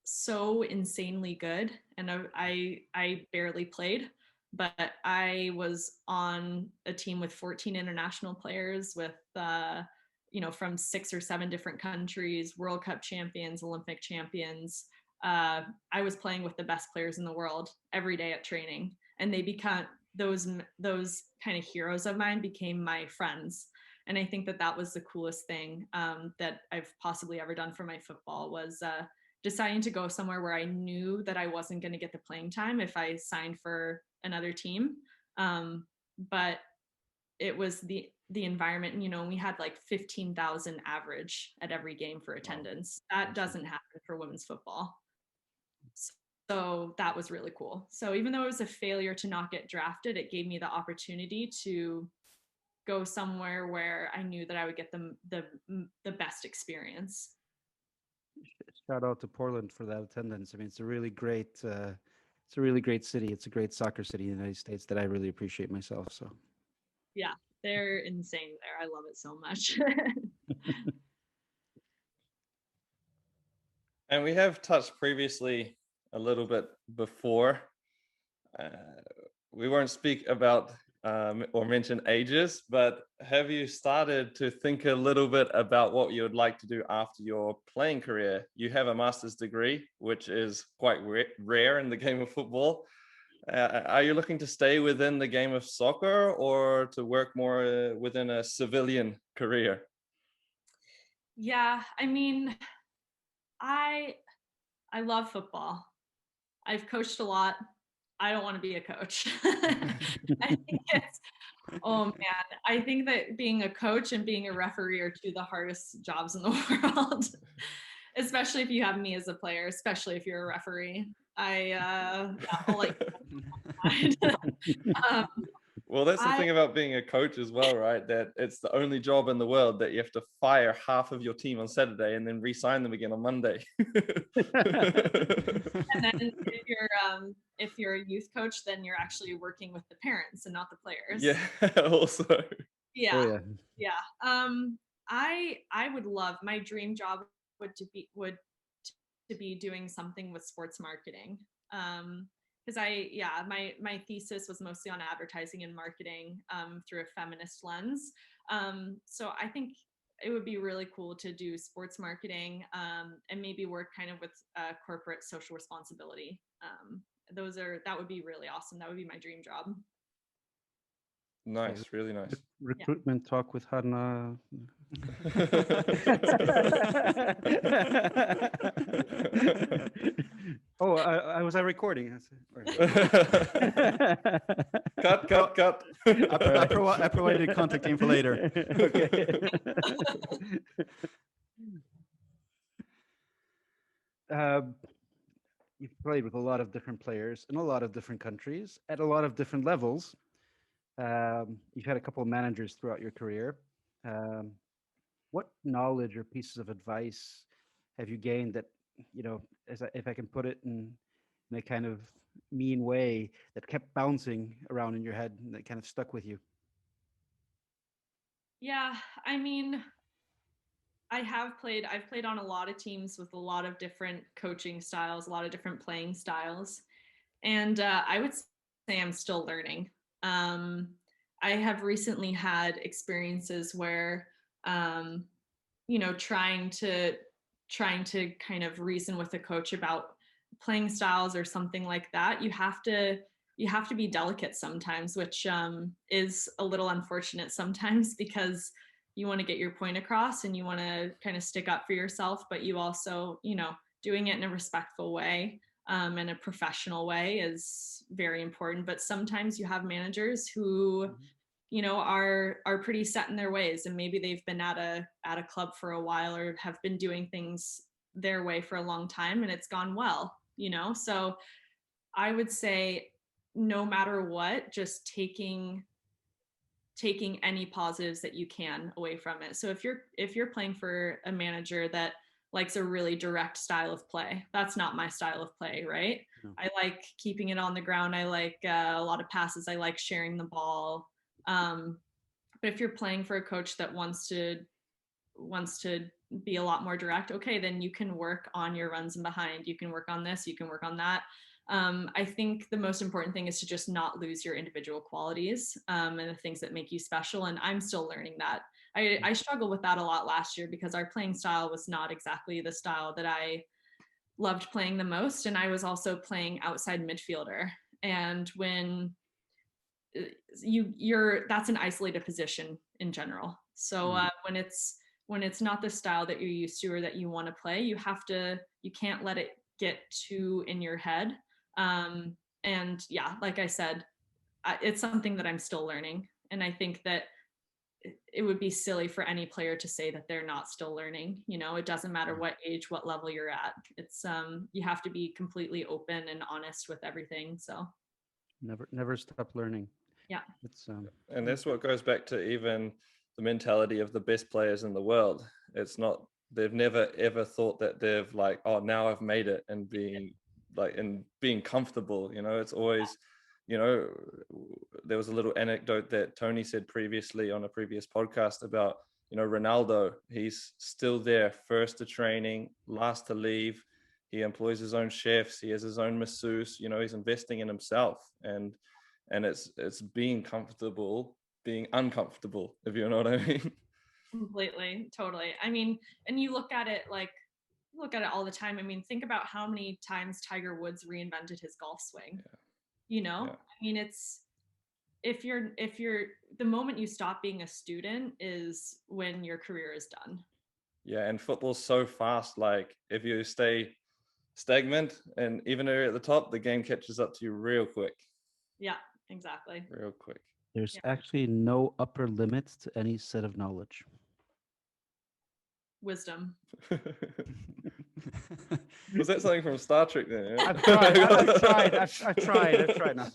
so insanely good, and I barely played, but I was on a team with 14 international players with from 6 or 7 different countries, World Cup champions, Olympic champions. I was playing with the best players in the world every day at training, and they become those kind of heroes of mine became my friends. And I think that was the coolest thing that I've possibly ever done for my football was deciding to go somewhere where I knew that I wasn't going to get the playing time if I signed for another team. But it was the environment, and we had like 15,000 average at every game for attendance. That doesn't happen for women's football. So that was really cool. So even though it was a failure to not get drafted, it gave me the opportunity to go somewhere where I knew that I would get the best experience. Shout out to Portland for that attendance. I mean, it's a really great city. It's a great soccer city in the United States that I really appreciate myself. So yeah, they're insane there. I love it so much. And we have touched previously a little bit before. We won't speak about or mention ages, but have you started to think a little bit about what you would like to do after your playing career? You have a master's degree, which is quite rare in the game of football. Are you looking to stay within the game of soccer or to work more within a civilian career? Yeah, I mean, I love football. I've coached a lot. I don't want to be a coach. I think oh man, I think that being a coach and being a referee are two of the hardest jobs in the world, especially if you have me as a player, especially if you're a referee. I'll like. Well, that's the thing about being a coach as well, right? That it's the only job in the world that you have to fire half of your team on Saturday and then re-sign them again on Monday. And then if you're a youth coach, then you're actually working with the parents and not the players. Yeah, also. Yeah. Oh, yeah. I would love, my dream job would to be doing something with sports marketing. Because my thesis was mostly on advertising and marketing through a feminist lens. So I think it would be really cool to do sports marketing and maybe work kind of with corporate social responsibility. That would be really awesome. That would be my dream job. Nice, really nice. Recruitment talk with Hanna. Oh, was I recording? Cut. I provided contact info later. Okay. You've played with a lot of different players in a lot of different countries at a lot of different levels. You've had a couple of managers throughout your career. What knowledge or pieces of advice have you gained that, if I can put it in a kind of mean way that kept bouncing around in your head and that kind of stuck with you? Yeah, I mean, I've played on a lot of teams with a lot of different coaching styles, a lot of different playing styles. And I would say I'm still learning. I have recently had experiences where, trying to kind of reason with a coach about playing styles or something like that, you have to be delicate sometimes, which is a little unfortunate sometimes because you want to get your point across and you want to kind of stick up for yourself, but you also, doing it in a respectful way and a professional way is very important. But sometimes you have managers who, are pretty set in their ways, and maybe they've been at a club for a while or have been doing things their way for a long time and it's gone well, So I would say no matter what, just taking any positives that you can away from it. So if you're playing for a manager that likes a really direct style of play, that's not my style of play, right? No. I like keeping it on the ground. I like a lot of passes. I like sharing the ball. But if you're playing for a coach that wants to be a lot more direct, okay, then you can work on your runs and behind. You can work on this. You can work on that. I think the most important thing is to just not lose your individual qualities and the things that make you special. And I'm still learning that. I struggled with that a lot last year because our playing style was not exactly the style that I loved playing the most. And I was also playing outside midfielder. And when that's an isolated position in general. So when it's not the style that you're used to or that you want to play, you can't let it get too in your head. And yeah, like I said, it's something that I'm still learning. And I think that it would be silly for any player to say that they're not still learning. It doesn't matter what age, what level you're at. It's you have to be completely open and honest with everything. So Never stop learning. Yeah. It's And that's what goes back to even the mentality of the best players in the world. It's not, they've never ever thought that they've like, oh, now I've made it, and being comfortable, it's always, there was a little anecdote that Toni said previously on a previous podcast about, Ronaldo. He's still there, first to training, last to leave. He employs his own chefs. He has his own masseuse. He's investing in himself, and it's being comfortable, being uncomfortable, if you know what I mean. Completely, totally. I mean, and you look at it all the time. I mean, think about how many times Tiger Woods reinvented his golf swing. Yeah. I mean, it's if you're the moment you stop being a student is when your career is done. Yeah, and football's so fast. Like if you stay stagnant and even though you're at the top, the game catches up to you real quick. Yeah, exactly. Real quick. There's actually no upper limit to any set of knowledge. Wisdom. Was that something from Star Trek then? Yeah? I've tried now.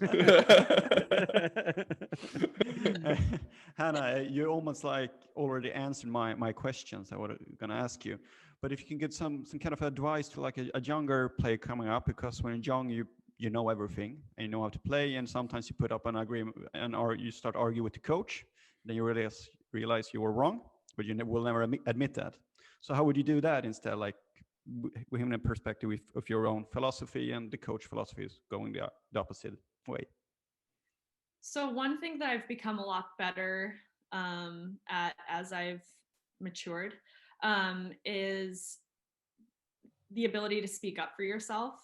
Hanna, you almost like already answered my questions I was going to ask you. But if you can get some kind of advice to like a younger player coming up, because when you're young, you know everything and you know how to play, and sometimes you put up an agreement or you start arguing with the coach, then you realize you were wrong, but you will never admit that. So how would you do that instead, like with him in a perspective of your own philosophy and the coach philosophy is going the opposite way? So one thing that I've become a lot better at as I've matured is the ability to speak up for yourself.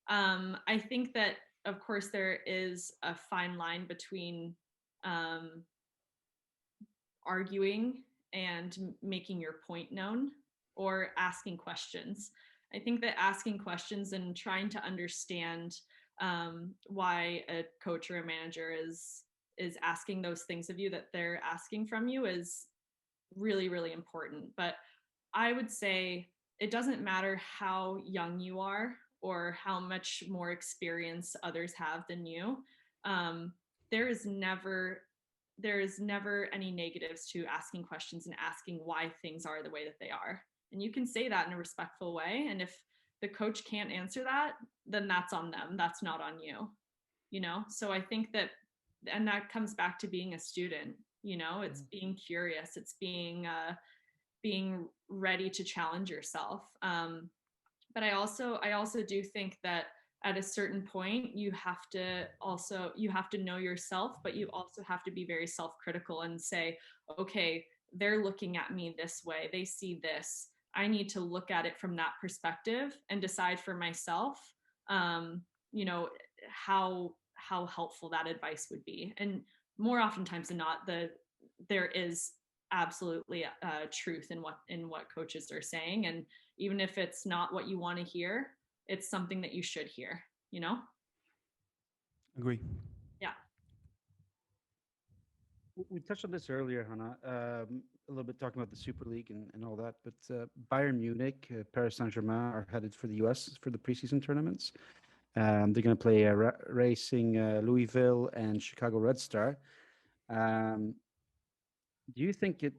I think that, of course, there is a fine line between arguing and making your point known or asking questions. I think that asking questions and trying to understand why a coach or a manager is asking those things of you that they're asking from you is really, really important. But I would say it doesn't matter how young you are or how much more experience others have than you. There is never any negatives to asking questions and asking why things are the way that they are. And you can say that in a respectful way. And if the coach can't answer that, then that's on them. That's not on you, you know? So I think that, and that comes back to being a student, you know, it's being curious, it's being ready to challenge yourself. But I also do think that at a certain point you have to know yourself, but you also have to be very self-critical and say, okay, they're looking at me this way, they see this, I need to look at it from that perspective and decide for myself, you know, how helpful that advice would be. And more oftentimes than not, there is absolutely truth in what coaches are saying, and even if it's not what you want to hear, it's something that you should hear, you know? Agree. Yeah. We touched on this earlier, Hanna, a little bit talking about the Super League and all that, but Bayern Munich, Paris Saint-Germain are headed for the US for the preseason tournaments. They're going to play Racing Louisville and Chicago Red Star. Do you think it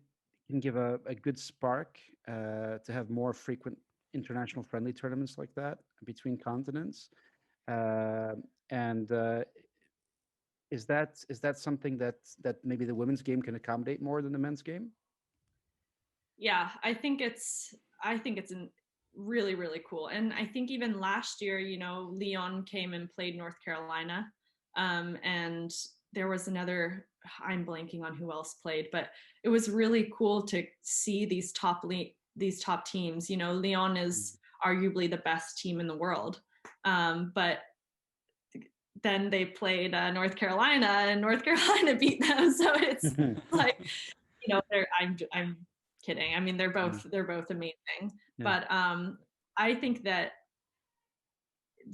can give a good spark to have more frequent international friendly tournaments like that between continents? And is that something that maybe the women's game can accommodate more than the men's game? Yeah, I think it's really, really cool. And I think even last year, you know, Lyon came and played North Carolina. And there was another, I'm blanking on who else played, but it was really cool to see these top teams. You know, Lyon is arguably the best team in the world. But then they played North Carolina, and North Carolina beat them. So it's like, you know, I'm kidding. I mean, they're both amazing. Yeah. But I think that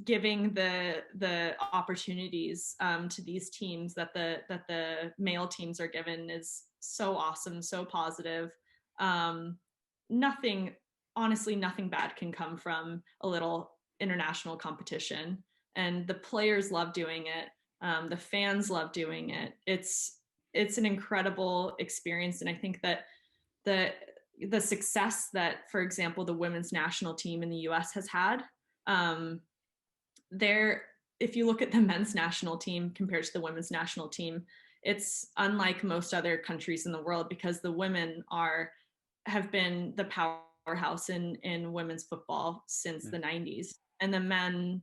giving the opportunities to these teams that the male teams are given is so awesome, so positive. Honestly, nothing bad can come from a little international competition, and the players love doing it. The fans love doing it. It's an incredible experience, and I think that the success that, for example, the women's national team in the US has had, if you look at the men's national team compared to the women's national team, it's unlike most other countries in the world, because the women have been the powerhouse in women's football since the 90s, and the men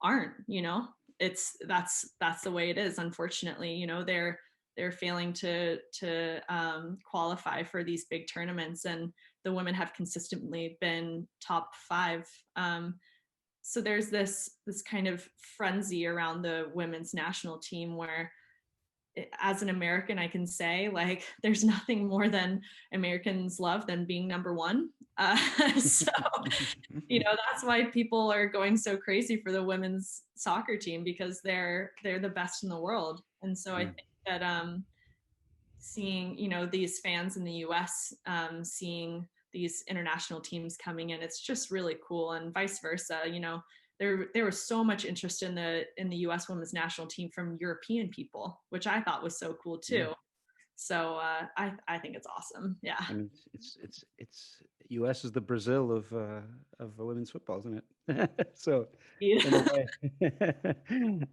aren't, you know. That's the way it is, unfortunately. You know, they're failing to qualify for these big tournaments, and the women have consistently been top 5. So there's this kind of frenzy around the women's national team where, as an American, I can say, like, there's nothing more than Americans love than being number 1. So, you know, that's why people are going so crazy for the women's soccer team, because they're the best in the world. And so I think that seeing, you know, these fans in the US seeing these international teams coming in, it's just really cool, and vice versa. You know, there was so much interest in the US women's national team from European people, which I thought was so cool too. Yeah. So I think it's awesome. Yeah. I mean, it's US is the Brazil of women's football, isn't it? So yeah. In a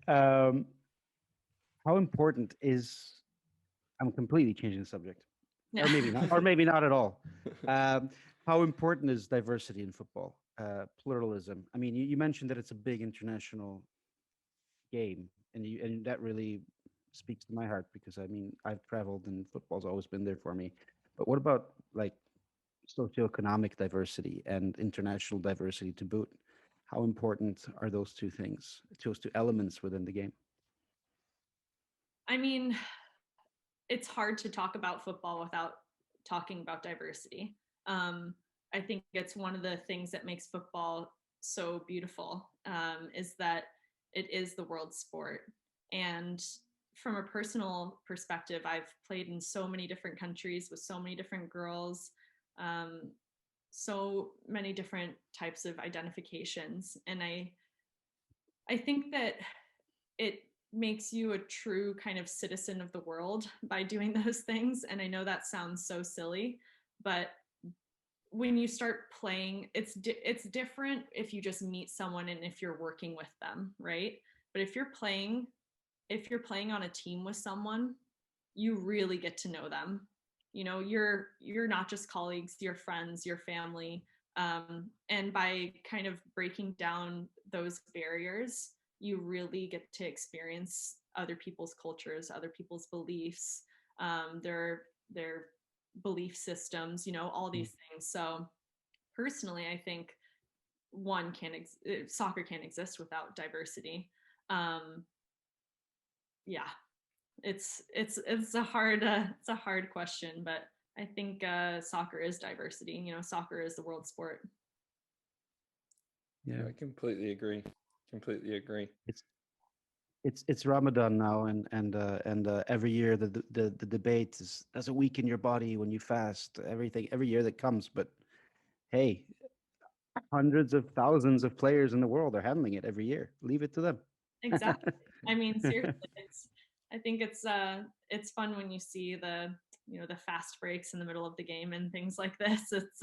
way. How important is, I'm completely changing the subject. Yeah. Or maybe not at all. How important is diversity in football? Pluralism. I mean, you mentioned that it's a big international game, and that really speaks to my heart, because I mean, I've traveled and football's always been there for me. But what about like socioeconomic diversity and international diversity to boot? How important are those two things, those two elements within the game? I mean, it's hard to talk about football without talking about diversity. I think it's one of the things that makes football so beautiful, is that it is the world sport. And from a personal perspective, I've played in so many different countries with so many different girls, so many different types of identifications. And I think that it makes you a true kind of citizen of the world by doing those things. And I know that sounds so silly, but when you start playing, it's different if you just meet someone and if you're working with them, right? But if you're playing on a team with someone, you really get to know them. You know, you're not just colleagues, you're friends, your family. And by kind of breaking down those barriers, you really get to experience other people's cultures, other people's beliefs, their belief systems, you know, all these things. So personally, I think soccer can't exist without diversity. Yeah, it's a hard question, but I think soccer is diversity. You know, soccer is the world sport. Yeah, I completely agree. Completely agree. It's Ramadan now, and every year the debate is, does it weaken your body when you fast? Every year that comes, but hey, hundreds of thousands of players in the world are handling it every year. Leave it to them. Exactly. I mean, seriously, I think it's fun when you see the, you know, the fast breaks in the middle of the game and things like this. It's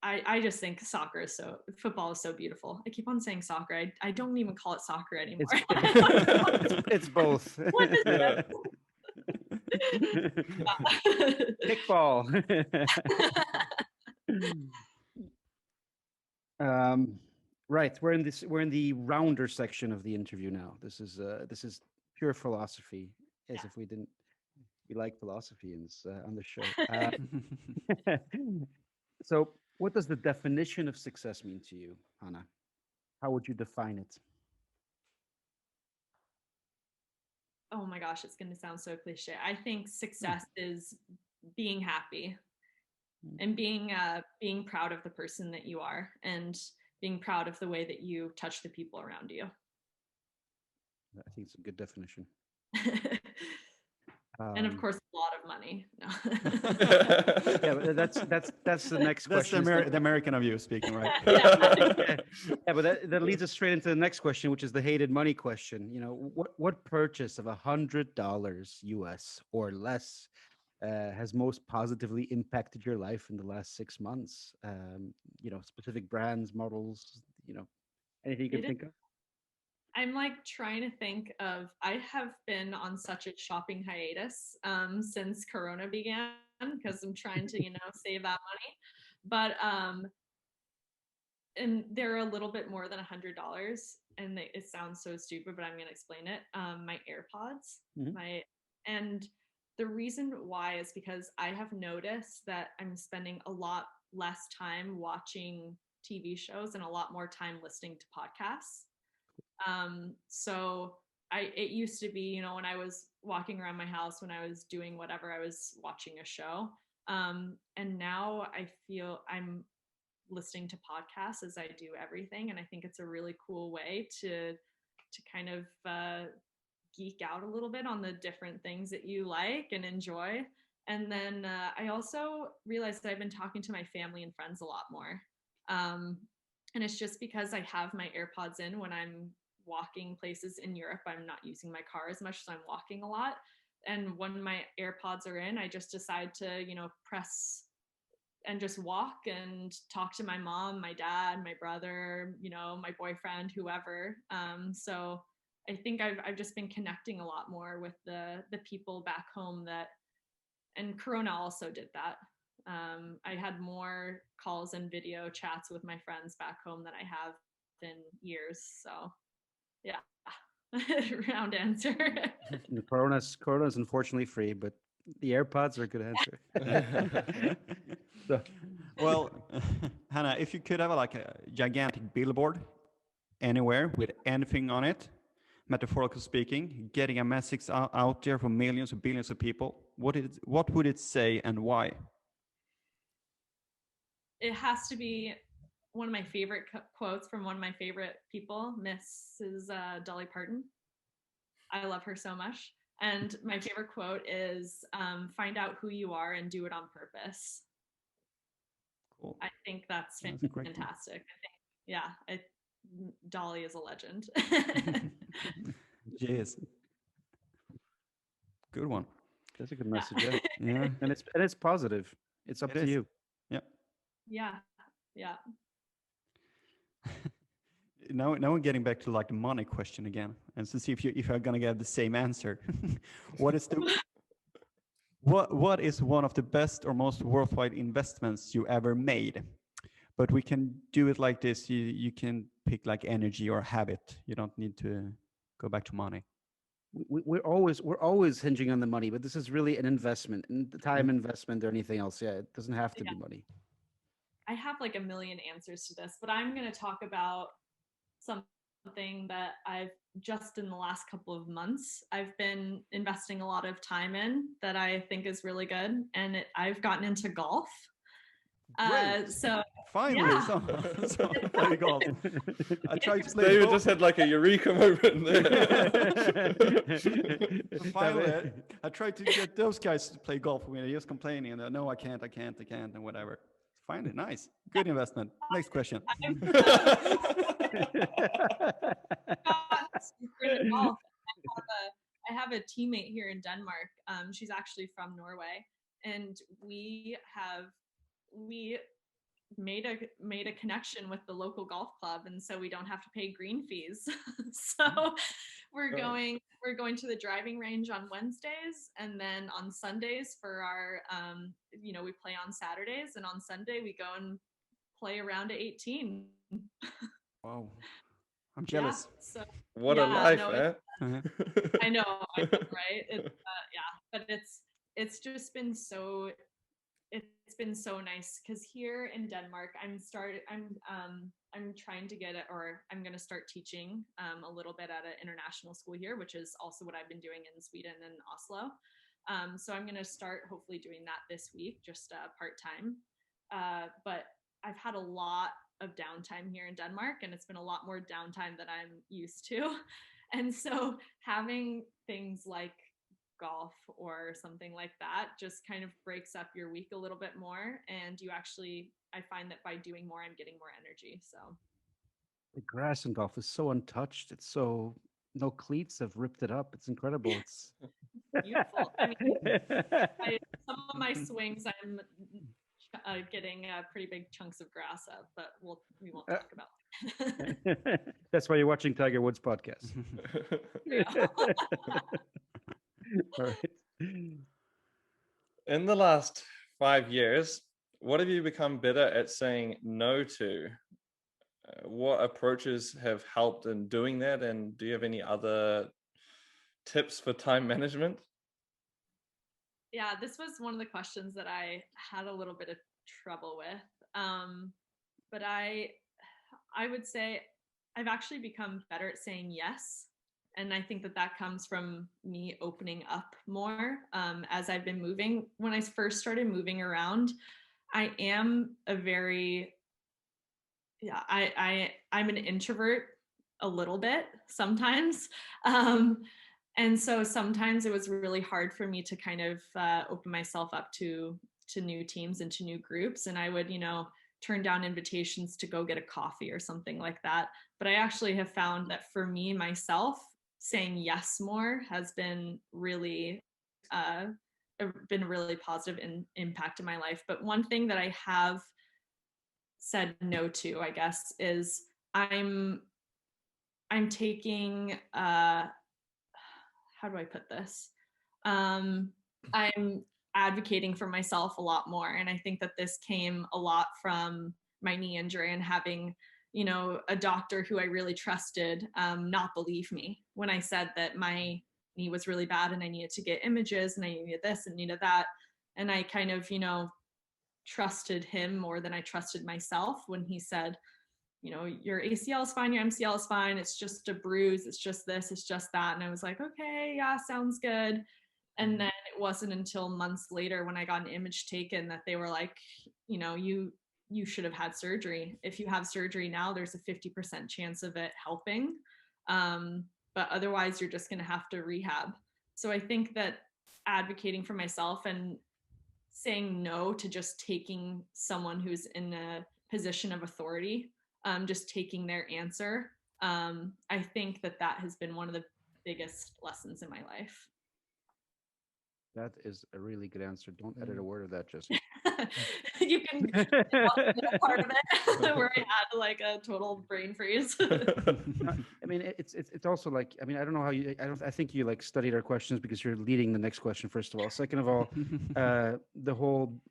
I just think football is so beautiful. I keep on saying soccer. I don't even call it soccer anymore. It's both. What is it? Kickball. Right, we're in the rounder section of the interview now. This is pure philosophy, as if we like philosophy on the show. So, what does the definition of success mean to you, Hanna? How would you define it? Oh my gosh, it's going to sound so cliche. I think success is being happy and being proud of the person that you are, and being proud of the way that you touch the people around you. I think it's a good definition. And of course, a lot of money. No. Yeah, but that's the next question. That's the American of you speaking, right? Yeah, but that leads us straight into the next question, which is the hated money question. You know, what purchase of $100 US or less has most positively impacted your life in the last 6 months? You know, specific brands, models, you know, anything you can think of? I'm like trying to think of, I have been on such a shopping hiatus since Corona began, because I'm trying to, you know, save that money. But and they're a little bit more than $100, and it sounds so stupid, but I'm going to explain it. My AirPods, and the reason why is because I have noticed that I'm spending a lot less time watching TV shows and a lot more time listening to podcasts. So it used to be, you know, when I was walking around my house, when I was doing whatever, I was watching a show. And now I feel I'm listening to podcasts as I do everything. And I think it's a really cool way to kind of geek out a little bit on the different things that you like and enjoy. And then I also realized that I've been talking to my family and friends a lot more. And it's just because I have my AirPods in when I'm walking places in Europe. I'm not using my car as much, so I'm walking a lot. And when my AirPods are in, I just decide to, you know, press and just walk and talk to my mom, my dad, my brother, you know, my boyfriend, whoever. So I think I've just been connecting a lot more with the people back home and Corona also did that. I had more calls and video chats with my friends back home than I have in years. So yeah, round answer. Corona's unfortunately free, but the AirPods are a good answer. So, well, Hanna, if you could have like a gigantic billboard anywhere with anything on it, metaphorically speaking, getting a message out there for millions or billions of people, what would it say and why? It has to be one of my favorite quotes from one of my favorite people, Mrs. Dolly Parton. I love her so much. And my favorite quote is, find out who you are and do it on purpose. Cool. I think that's fantastic. I think, Dolly is a legend. Yes. Good one. That's a good message. Yeah. Yeah. And it's positive. It's up It to is. you. Yeah. Yeah. Now we're getting back to like the money question again, and to see if you're gonna get the same answer. What is the what is one of the best or most worthwhile investments you ever made? But we can do it like this. You can pick like energy or habit. You don't need to go back to money. We're always hinging on the money, but this is really an investment, and the time investment or anything else. Yeah, it doesn't have to be money. I have like a million answers to this, but I'm going to talk about something that I've just in the last couple of months, I've been investing a lot of time in that I think is really good. And I've gotten into golf. So Finally, yeah. someone play golf. I tried to play David golf. just had like a eureka moment there. Finally, I tried to get those guys to play golf with me. They're just complaining, and no, I can't, and whatever. Finally, nice, good investment. Next question. I have a teammate here in Denmark. She's actually from Norway, and we made a connection with the local golf club, and so we don't have to pay green fees. So we're going to the driving range on Wednesdays, and then on Sundays for our we play on Saturdays, and on Sunday we go and play around 18. Wow, I'm jealous. Yeah, so What a life, no, eh? I know, right? But it's just been so nice because here in Denmark, I'm trying to get it, or I'm going to start teaching a little bit at an international school here, which is also what I've been doing in Sweden and Oslo. So I'm going to start hopefully doing that this week, just part-time. But I've had a lot of downtime here in Denmark, and it's been a lot more downtime than I'm used to. And so having things like golf or something like that just kind of breaks up your week a little bit more, and I find that by doing more, I'm getting more energy. So the grass in golf is so untouched. It's so no cleats have ripped it up. It's incredible. It's beautiful. I mean, some of my swings, I'm getting pretty big chunks of grass up, but we won't talk about that. That's why you're watching Tiger Woods podcast. All right. In the last 5 years, what have you become better at saying no to? What approaches have helped in doing that? And do you have any other tips for time management? Yeah, this was one of the questions that I had a little bit of trouble with. But I would say I've actually become better at saying yes. And I think that comes from me opening up more as I've been moving. When I first started moving around, I am I'm an introvert a little bit sometimes. And so sometimes it was really hard for me to kind of open myself up to new teams and to new groups. And I would, turn down invitations to go get a coffee or something like that. But I actually have found that for me, myself, saying yes more has been really a really positive impact in my life. But one thing that I have said no to, I guess, is I'm taking how do I put this? I'm advocating for myself a lot more, and I think that this came a lot from my knee injury and having a doctor who I really trusted not believe me when I said that my knee was really bad and I needed to get images and I needed this and needed that. And I kind of, trusted him more than I trusted myself when he said, your ACL is fine, your MCL is fine, it's just a bruise, it's just this, it's just that. And I was like, okay, yeah, sounds good. And then it wasn't until months later when I got an image taken that they were like, you should have had surgery. If you have surgery now, there's a 50% chance of it helping. But otherwise, you're just going to have to rehab. So I think that advocating for myself and saying no to just taking someone who's in a position of authority, just taking their answer, I think that has been one of the biggest lessons in my life. That is a really good answer. Don't edit a word of that, Jesse. You can part of it where I had like a total brain freeze. I mean, it's also like, I mean, I don't know how you. I think you like studied our questions because you're leading the next question. First of all, second of all, the whole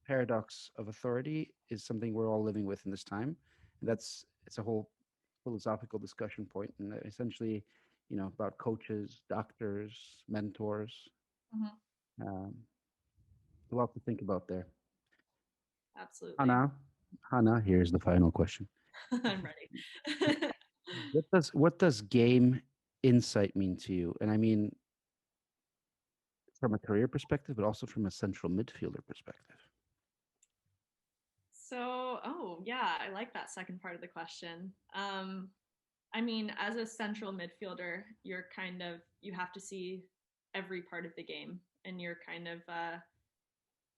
paradox of authority is something we're all living with in this time. And it's a whole philosophical discussion point, and essentially, about coaches, doctors, mentors. Um, a lot to think about there. Absolutely. Hanna, here's the final question. I'm ready. What does game insight mean to you? And I mean, from a career perspective, but also from a central midfielder perspective. So, yeah, I like that second part of the question. I mean, as a central midfielder, you have to see every part of the game, and you're kind of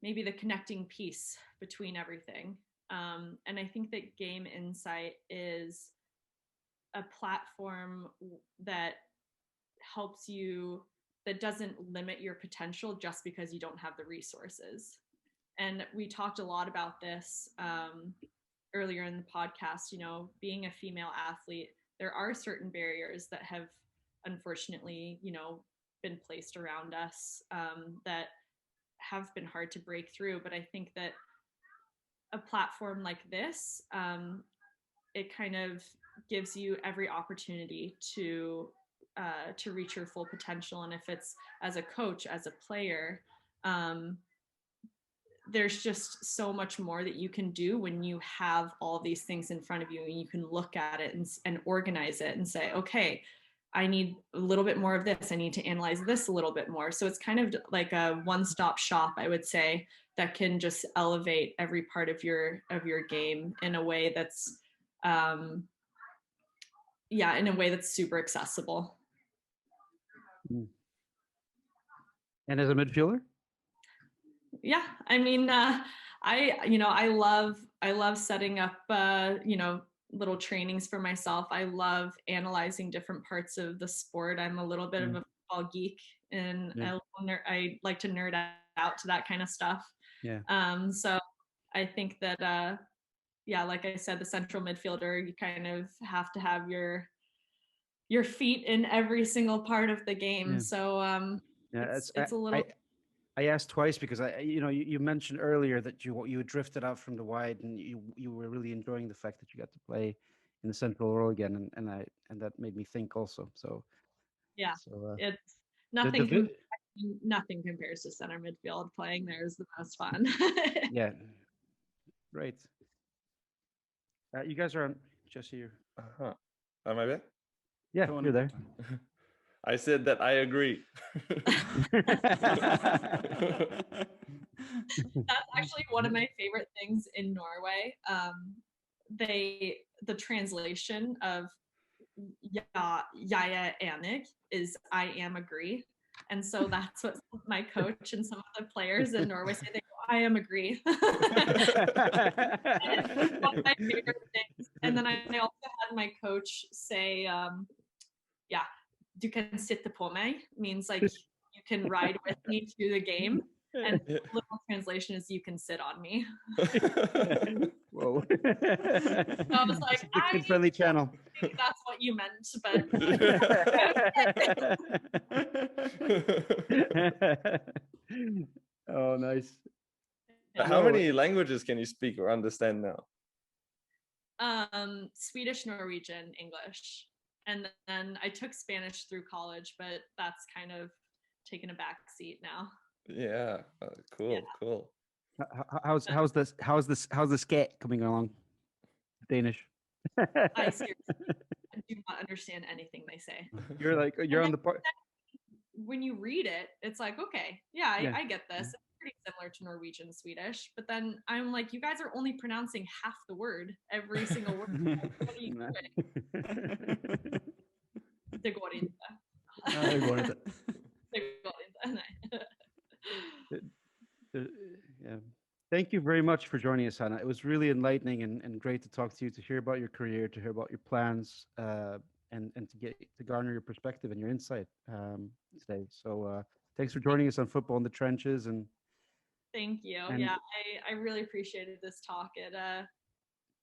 maybe the connecting piece between everything. And I think that Game Insight is a platform that helps you, that doesn't limit your potential just because you don't have the resources. And we talked a lot about this earlier in the podcast. Being a female athlete, there are certain barriers that have unfortunately, been placed around us that have been hard to break through. But I think that a platform like this, it kind of gives you every opportunity to reach your full potential. And if it's as a coach, as a player, there's just so much more that you can do when you have all these things in front of you, and you can look at it and organize it and say, okay, I need a little bit more of this. I need to analyze this a little bit more. So it's kind of like a one-stop shop, I would say, that can just elevate every part of your game in a way that's, in a way that's super accessible. And as a midfielder? Yeah, I mean, I love setting up, little trainings for myself. I love analyzing different parts of the sport. I'm a little bit of a football geek, and I like to nerd out to that kind of stuff. Yeah. So I think that, like I said, the central midfielder, you kind of have to have your feet in every single part of the game. Yeah. So it's a little. I asked twice because you mentioned earlier that you drifted out from the wide, and you were really enjoying the fact that you got to play in the central role again, and that made me think also. So yeah, it's nothing. Nothing compares to center midfield. Playing there is the most fun. Yeah, great. You guys are on, Jesse. You're... Am I there? Yeah, you're there. I said that I agree. That's actually one of my favorite things in Norway. The translation of "jeg er enig" is "I am agree," and so that's what my coach and some of the players in Norway say. They go, "I am agree." It's one of my favorite things. And then I also had my coach say, "Du kan sitte på meg," means like you can ride with me through the game. And the literal translation is "you can sit on me." Whoa. So I was like, I friendly channel. think that's what you meant, but oh, nice. How many languages can you speak or understand now? Swedish, Norwegian, English. And then I took Spanish through college, but that's kind of taken a back seat now. Yeah, cool. How's the skate coming along? Danish. I seriously do not understand anything they say. You're on the part. When you read it, it's like, okay, I get this. It's pretty similar to Norwegian, Swedish. But then I'm like, you guys are only pronouncing half the word, every single word. What are you doing? Det går inte. Det går inte. Det går inte. Nej. Yeah. Thank you very much for joining us, Hanna. It was really enlightening and great to talk to you, to hear about your career, to hear about your plans, and to garner your perspective and your insight today. So thanks for joining us on Football in the Trenches. And thank you. And- Yeah, I really appreciated this talk.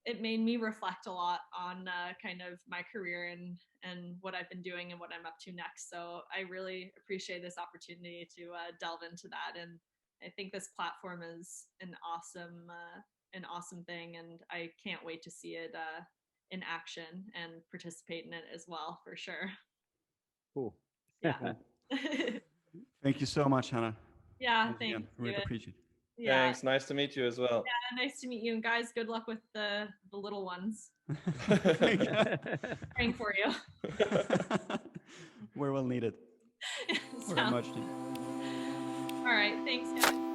It made me reflect a lot on kind of my career and what I've been doing and what I'm up to next. So I really appreciate this opportunity to delve into that. And I think this platform is an awesome thing, and I can't wait to see it in action and participate in it as well, for sure. cool. Yeah. Thank you so much, Hanna. Yeah, Once again, thanks. really Stuart. appreciate it. Yeah. Thanks. Nice to meet you as well. Yeah, nice to meet you. And guys, good luck with the little ones. Praying for you. We're well needed. Very much needed. All right. Thanks, guys.